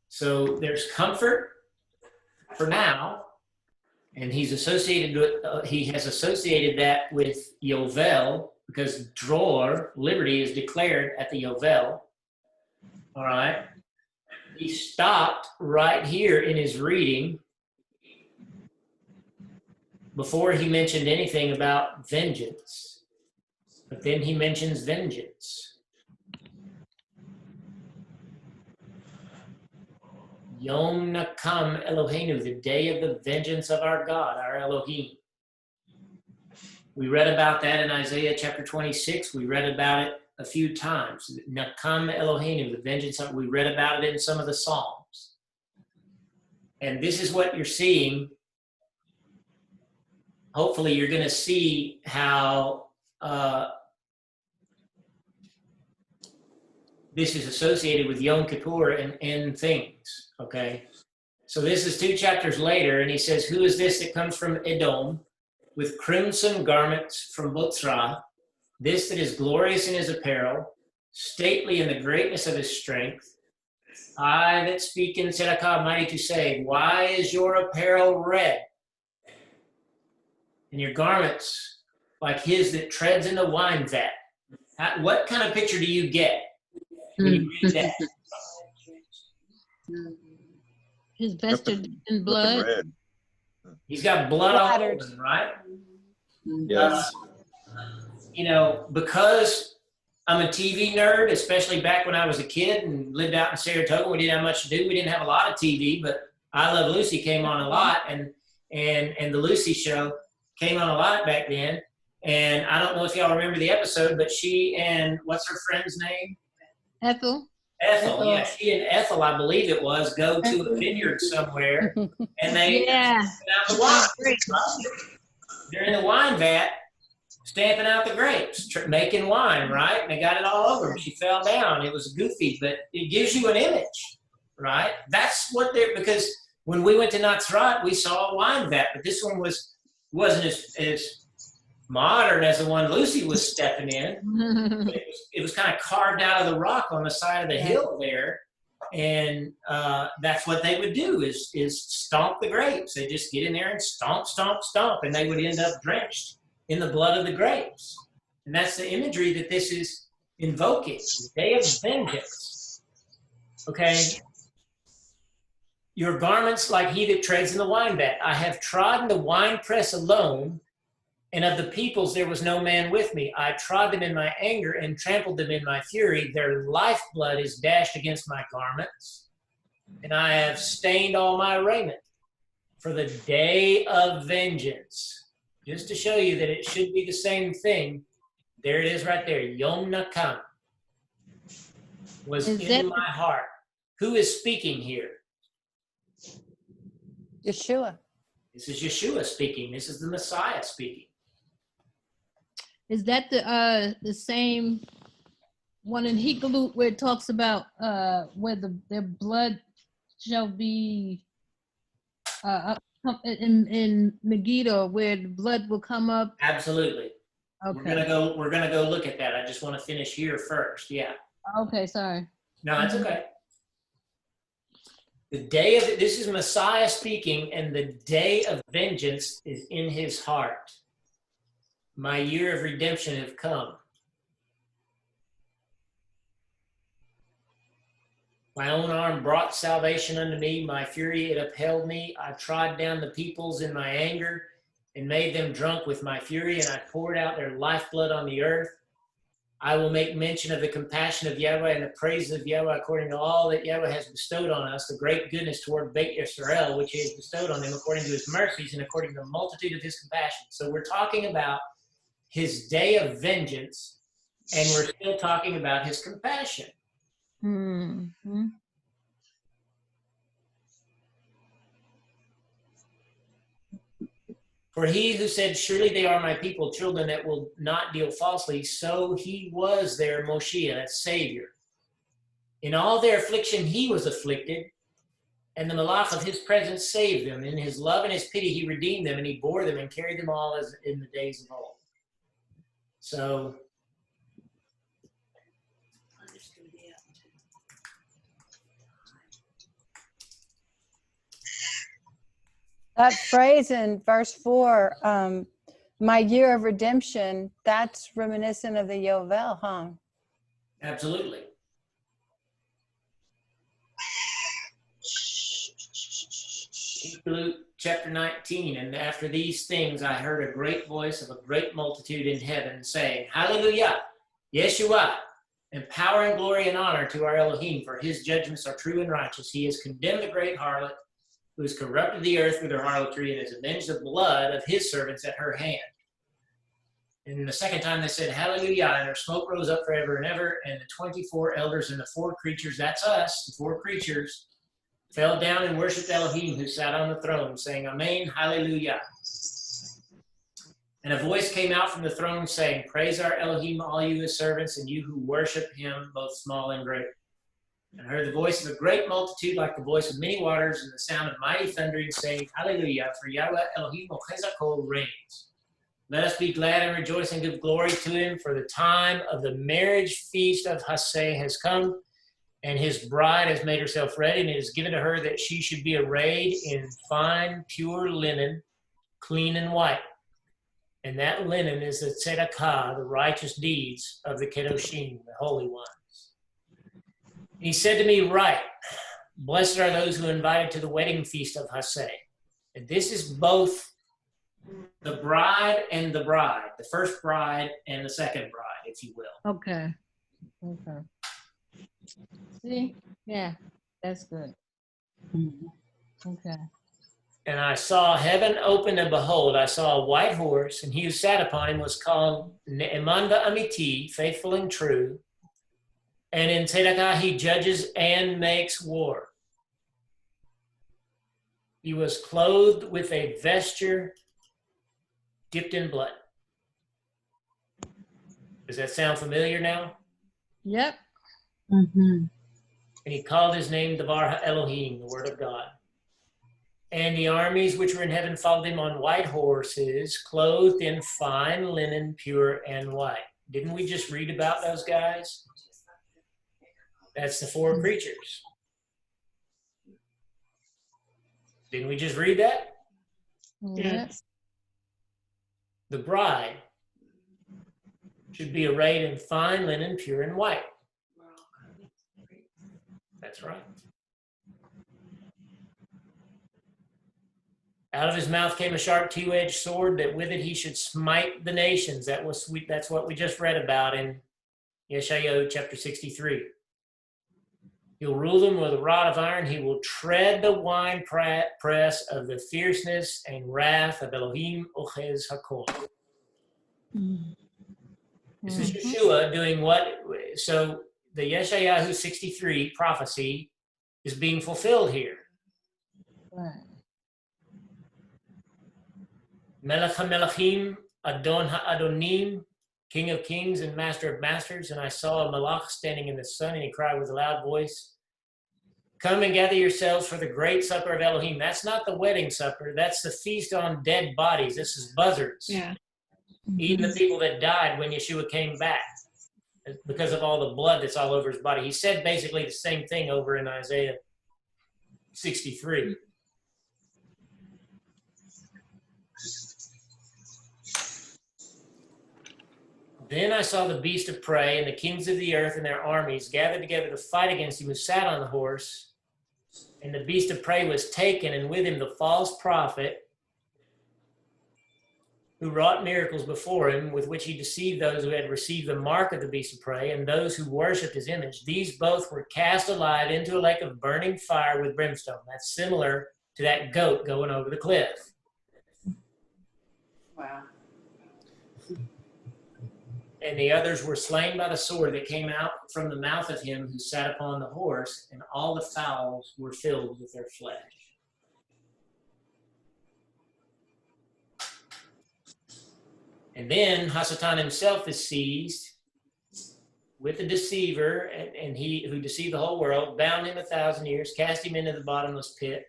So there's comfort for now, and he has associated that with Yovel, because Dror, liberty, is declared at the Yovel. All right? He stopped right here in his reading before he mentioned anything about vengeance. But then he mentions vengeance. Yom Nakam Eloheinu, the day of the vengeance of our God, our Elohim. We read about that in Isaiah chapter 26. We read about it a few times. Nakam Eloheinu, the vengeance of, we read about it in some of the Psalms. And this is what you're seeing. Hopefully you're going to see how this is associated with Yom Kippur and things, okay? So this is 2 chapters later, and he says, who is this that comes from Edom with crimson garments from Botzrah, this that is glorious in his apparel, stately in the greatness of his strength? I that speak in Tzedakah, mighty to say, why is your apparel red, and your garments like his that treads in the wine vat? What kind of picture do you get when you read that? His vested in blood. He's got blood all over him, right? Yes. You know, because I'm a TV nerd, especially back when I was a kid and lived out in Saratoga, we didn't have much to do. We didn't have a lot of TV, but I Love Lucy came on a lot, and the Lucy Show came on a lot back then. And I don't know if y'all remember the episode, but she and what's her friend's name? Ethel. Ethel, yeah. She and Ethel, I believe it was, go to a vineyard somewhere, and they Yeah. out the wine. They're in the wine vat, stamping out the grapes, making wine, right? And they got it all over them. She fell down. It was goofy, but it gives you an image, right? That's what they're, because when we went to Nazareth, we saw a wine vat, but this one wasn't as modern as the one Lucy was stepping in. It was kind of carved out of the rock on the side of the hill there. And that's what they would do is stomp the grapes. They just get in there and stomp, stomp, stomp, and they would end up drenched in the blood of the grapes. And that's the imagery that this is invoking, the day of vengeance. Okay? Your garments like he that treads in the wine vat. I have trodden the winepress alone, and of the peoples there was no man with me. I trod them in my anger and trampled them in my fury. Their lifeblood is dashed against my garments, and I have stained all my raiment for the day of vengeance. Just to show you that it should be the same thing, there it is right there. Yom Nakam was in my heart. Who is speaking here? Yeshua. This is Yeshua speaking. This is the Messiah speaking. Is that the same one in Hikalut where it talks about where their blood shall be in Megiddo, where the blood will come up? Absolutely. Okay. We're gonna go look at that. I just want to finish here first. Yeah. Okay, sorry. No, that's okay. The day of this is Messiah speaking, and the day of vengeance is in his heart. My year of redemption have come. My own arm brought salvation unto me. My fury, it upheld me. I trod down the peoples in my anger and made them drunk with my fury, and I poured out their lifeblood on the earth. I will make mention of the compassion of Yahweh and the praise of Yahweh according to all that Yahweh has bestowed on us, the great goodness toward Beit Yisrael, which he has bestowed on them according to his mercies and according to the multitude of his compassion. So we're talking about his day of vengeance, and we're still talking about his compassion. Mm-hmm. For he who said, surely they are my people, children that will not deal falsely, so he was their Moshiach, that Savior. In all their affliction he was afflicted, and the malach of his presence saved them. In his love and his pity he redeemed them, and he bore them and carried them all as in the days of old. So That phrase in verse 4, my year of redemption, that's reminiscent of the Yovel, huh? absolutely. Luke chapter 19, and after these things I heard a great voice of a great multitude in heaven saying, Hallelujah, Yeshua, and power and glory and honor to our Elohim, for his judgments are true and righteous. He has condemned the great harlot, who has corrupted the earth with her harlotry, and has avenged the blood of his servants at her hand. And the second time they said, Hallelujah, and her smoke rose up forever and ever, and the 24 elders and the 4 creatures, that's us, the 4 creatures, fell down and worshipped Elohim, who sat on the throne, saying, Amen, Hallelujah. And a voice came out from the throne saying, Praise our Elohim, all you his servants, and you who worship him, both small and great. And I heard the voice of a great multitude, like the voice of many waters, and the sound of mighty thundering, saying, Hallelujah, for Yahweh Elohim Ochezakol reigns. Let us be glad and rejoice and give glory to him, for the time of the marriage feast of Hasseh has come, and his bride has made herself ready, and it is given to her that she should be arrayed in fine, pure linen, clean and white. And that linen is the tzedakah, the righteous deeds of the kedoshim, the holy ones. He said to me, Write, blessed are those who are invited to the wedding feast of Hasseh. And this is both the bride and the bride, the first bride and the second bride, if you will. Okay. Okay. See? Yeah, that's good. Okay. And I saw heaven open, and behold, I saw a white horse, and he who sat upon him was called Ne'eman Amiti, faithful and true. And in Tzedakah he judges and makes war. He was clothed with a vesture dipped in blood. Does that sound familiar now? Yep. Mm-hmm. And he called his name Devar Elohim, the word of God. And the armies which were in heaven followed him on white horses, clothed in fine linen, pure and white. Didn't we just read about those guys? That's the 4 creatures. Didn't we just read that? Yes. The bride should be arrayed in fine linen, pure and white. That's right. Out of his mouth came a sharp 2-edged sword, that with it he should smite the nations. That's what we just read about in Yeshayahu chapter 63. He'll rule them with a rod of iron. He will tread the wine press of the fierceness and wrath of Elohim Ochez Hakol. This is Yeshua doing what? So the Yeshayahu 63 prophecy is being fulfilled here. Right. Melech HaMelechim, Adon HaAdonim, King of kings and master of masters. And I saw a malach standing in the sun, and he cried with a loud voice, Come and gather yourselves for the great supper of Elohim. That's not the wedding supper. That's the feast on dead bodies. This is buzzards. Yeah. Eating the people that died when Yeshua came back because of all the blood that's all over his body. He said basically the same thing over in Isaiah 63. Then I saw the beast of prey and the kings of the earth and their armies gathered together to fight against him who sat on the horse. And the beast of prey was taken, and with him the false prophet who wrought miracles before him, with which he deceived those who had received the mark of the beast of prey and those who worshipped his image. These both were cast alive into a lake of burning fire with brimstone. That's similar to that goat going over the cliff. Wow. And the others were slain by the sword that came out from the mouth of him who sat upon the horse, and all the fowls were filled with their flesh. And then Hasatan himself is seized with the deceiver, and he who deceived the whole world, bound him 1,000 years, cast him into the bottomless pit.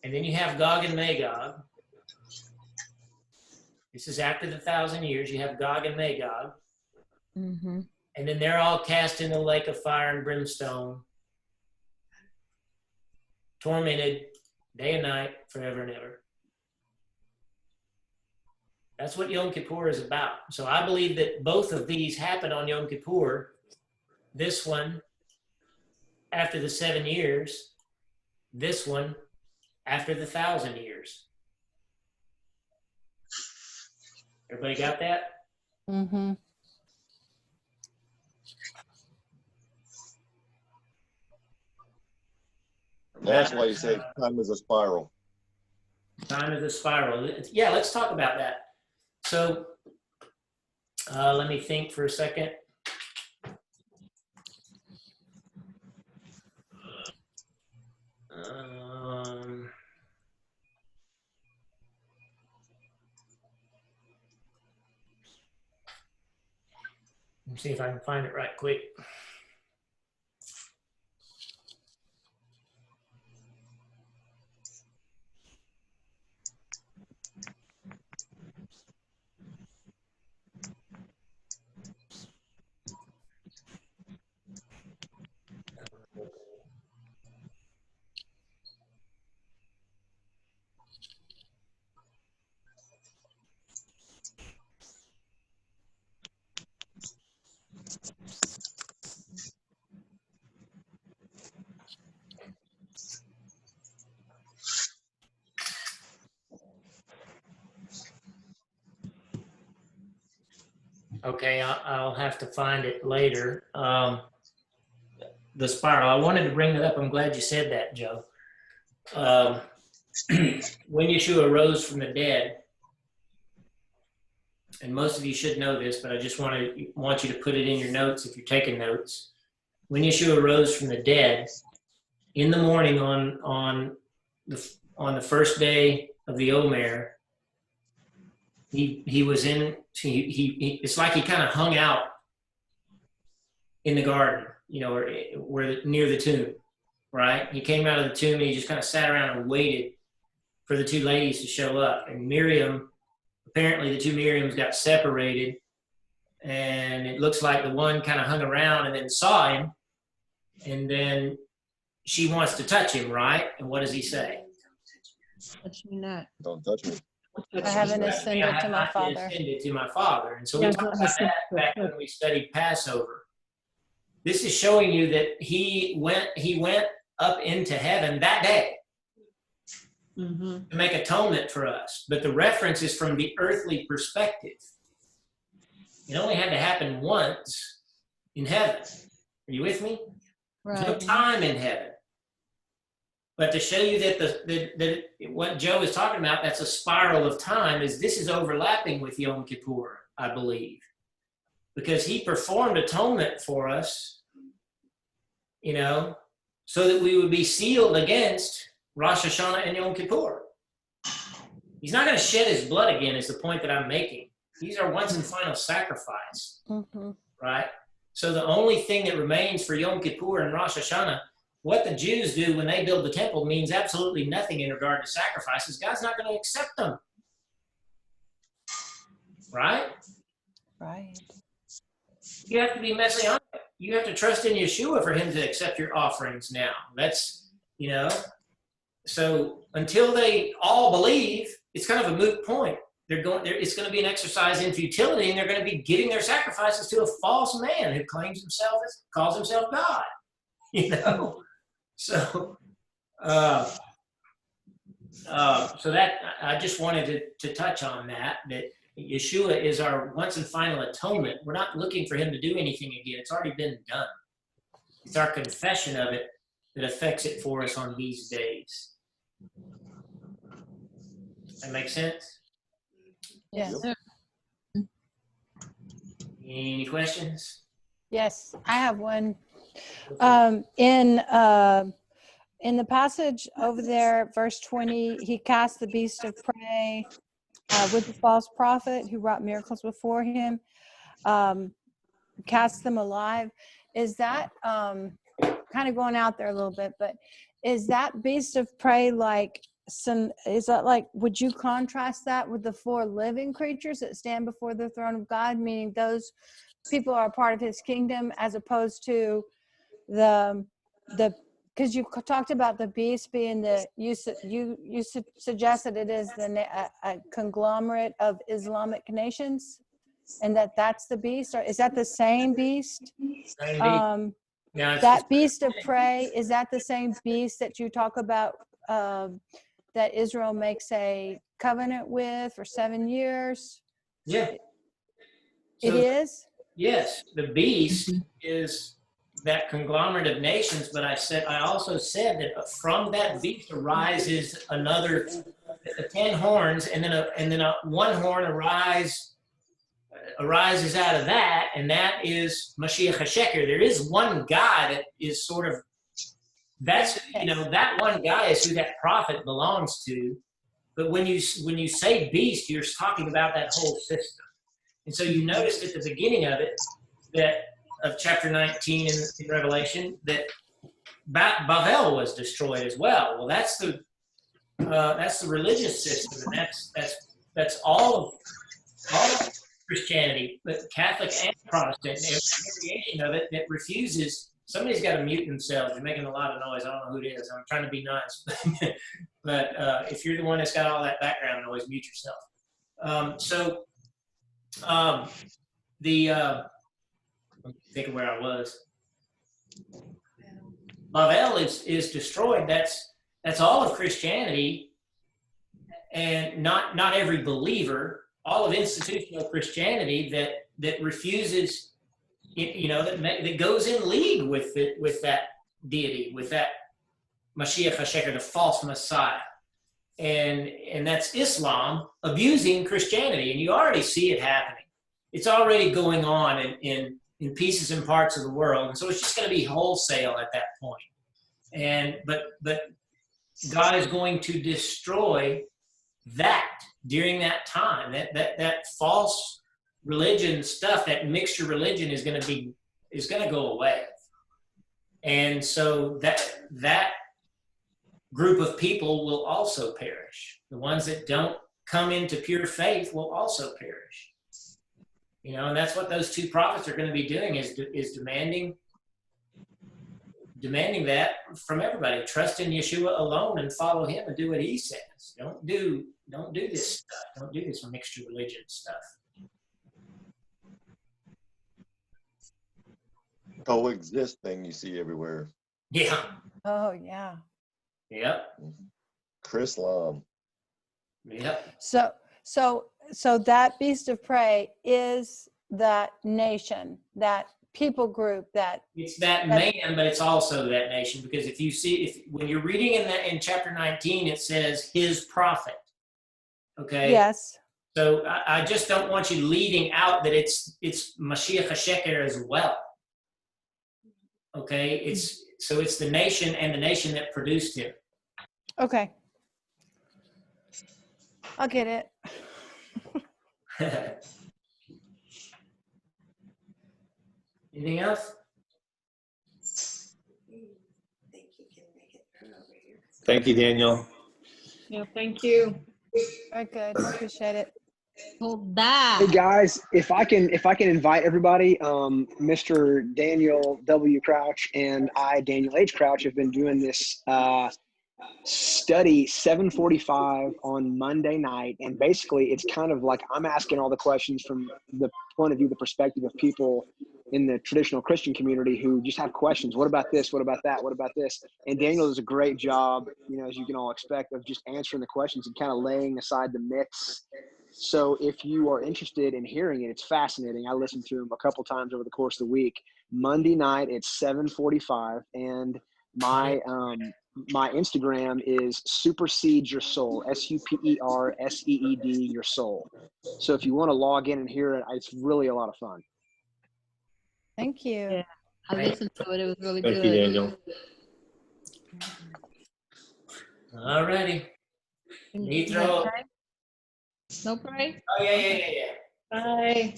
And then you have Gog and Magog. This is after the 1,000 years. You have Gog and Magog. Mm-hmm. And then they're all cast in the lake of fire and brimstone, tormented day and night, forever and ever. That's what Yom Kippur is about. So I believe that both of these happen on Yom Kippur. This one after the 7 years, this one after the 1,000 years. Everybody got that? Mm-hmm. That's why you say time is a spiral. Time is a spiral. Yeah, let's talk about that. So let me think for a second. Let me see if I can find it right quick. Okay, I'll have to find it later. The spiral. I wanted to bring that up. I'm glad you said that, Joe. When Yeshua rose from the dead, and most of you should know this, but I just want you to put it in your notes if you're taking notes. When Yeshua rose from the dead, in the morning on the first day of the Omer, he was in. It's like he kind of hung out in the garden, or where near the tomb, right? He came out of the tomb and he just kind of sat around and waited for the two ladies to show up. And Miriam, apparently the two Miriams got separated, and it looks like the one kind of hung around and then saw him, and then she wants to touch him, right? And what does he say? Touch me not. Don't touch me. I haven't ascended to my Father. Ascended to my Father. And so we talked about that back when we studied Passover. This is showing you that he went up into heaven that day to make atonement for us. But the reference is from the earthly perspective. It only had to happen once in heaven. Are you with me? Right. There's no time in heaven. But to show you that what Joe is talking about, that's a spiral of time, is this is overlapping with Yom Kippur, I believe. Because he performed atonement for us, so that we would be sealed against Rosh Hashanah and Yom Kippur. He's not going to shed his blood again, is the point that I'm making. He's our once and final sacrifice, right? So the only thing that remains for Yom Kippur and Rosh Hashanah, what the Jews do when they build the temple means absolutely nothing in regard to sacrifices. God's not going to accept them. Right? Right. You have to be Messianic. You have to trust in Yeshua for him to accept your offerings now. That's, so until they all believe, it's kind of a moot point. It's going to be an exercise in futility, and they're going to be giving their sacrifices to a false man who calls himself God. So, So that I just wanted to touch on that Yeshua is our once and final atonement. We're not looking for him to do anything again. It's already been done. It's our confession of it that affects it for us on these days. That makes sense? Yes. Sir. Any questions? Yes, I have one. In the passage over there, verse 20, he cast the beast of prey with the false prophet who wrought miracles before him, cast them alive. Is that kind of going out there a little bit, but is that beast of prey like would you contrast that with the 4 living creatures that stand before the throne of God, meaning those people are a part of his kingdom, as opposed to the because you talked about the beast being you suggested it is a conglomerate of Islamic nations, and that's the beast, or is that the same beast? Yeah, that beast of prey, is that the same beast that you talk about that Israel makes a covenant with for 7 years? Yeah. It is? Yes, the beast is that conglomerate of nations, but I also said that from that beast arises another 10 horns, and then one horn arises out of that, and that is Mashiach HaSheker. There is one guy that is sort of, that one guy is who that prophet belongs to. But when you say beast, you're talking about that whole system. And so you noticed at the beginning of it, of chapter 19 in Revelation, that Bavel was destroyed as well. Well, that's the religious system, and that's all of Christianity, but Catholic and Protestant, every variation of it that refuses. Somebody's got to mute themselves. You're making a lot of noise. I don't know who it is. I'm trying to be nice, but if you're the one that's got all that background noise, mute yourself. Let me think of where I was. Bavel is destroyed. That's all of Christianity, and not every believer. All of institutional Christianity that refuses, that goes in league with that deity, with that Mashiach HaSheker, the false Messiah, and that's Islam abusing Christianity, and you already see it happening. It's already going on in pieces and parts of the world, and so it's just going to be wholesale at that point. But God is going to destroy that during that time. That false religion stuff, that mixture religion is going to go away, and so that group of people will also perish. The ones that don't come into pure faith will also perish. And that's what those 2 prophets are going to be doing, is demanding that from everybody. Trust in Yeshua alone and follow him and do what he says. Don't do this stuff. Don't do this mixture religion stuff. Coexist thing you see everywhere. Yeah. Oh, yeah. Yep. Chrislam. Yep. So that beast of prey is that nation, that people group, it's that man, but it's also that nation, because when you're reading in chapter 19, it says his prophet. Okay. Yes. So I just don't want you leading out that it's Mashiach HaSheker as well. Okay. It's the nation, and the nation that produced him. Okay. I'll get it. Anything else? Thank you, Daniel. Yeah, thank you. Very good. Appreciate it. Hey guys, if I can invite everybody, Mr. Daniel W. Crouch and I, Daniel H. Crouch, have been doing this study 7:45 on Monday night, and basically it's kind of like I'm asking all the questions from the point of view, the perspective of people in the traditional Christian community who just have questions. What about this? What about that? What about this? And Daniel does a great job, as you can all expect, of just answering the questions and kind of laying aside the myths. So if you are interested in hearing it, it's fascinating. I listened to him a couple times over the course of the week. Monday night at 7:45, and my Instagram is Superseed Your Soul, SUPERSEED Your Soul. So if you want to log in and hear it, it's really a lot of fun. Thank you. Yeah, I listened to it. It was really Thank good. you, Daniel. All righty. You Need wanna throw. pray? No pray? Oh, yeah. Bye.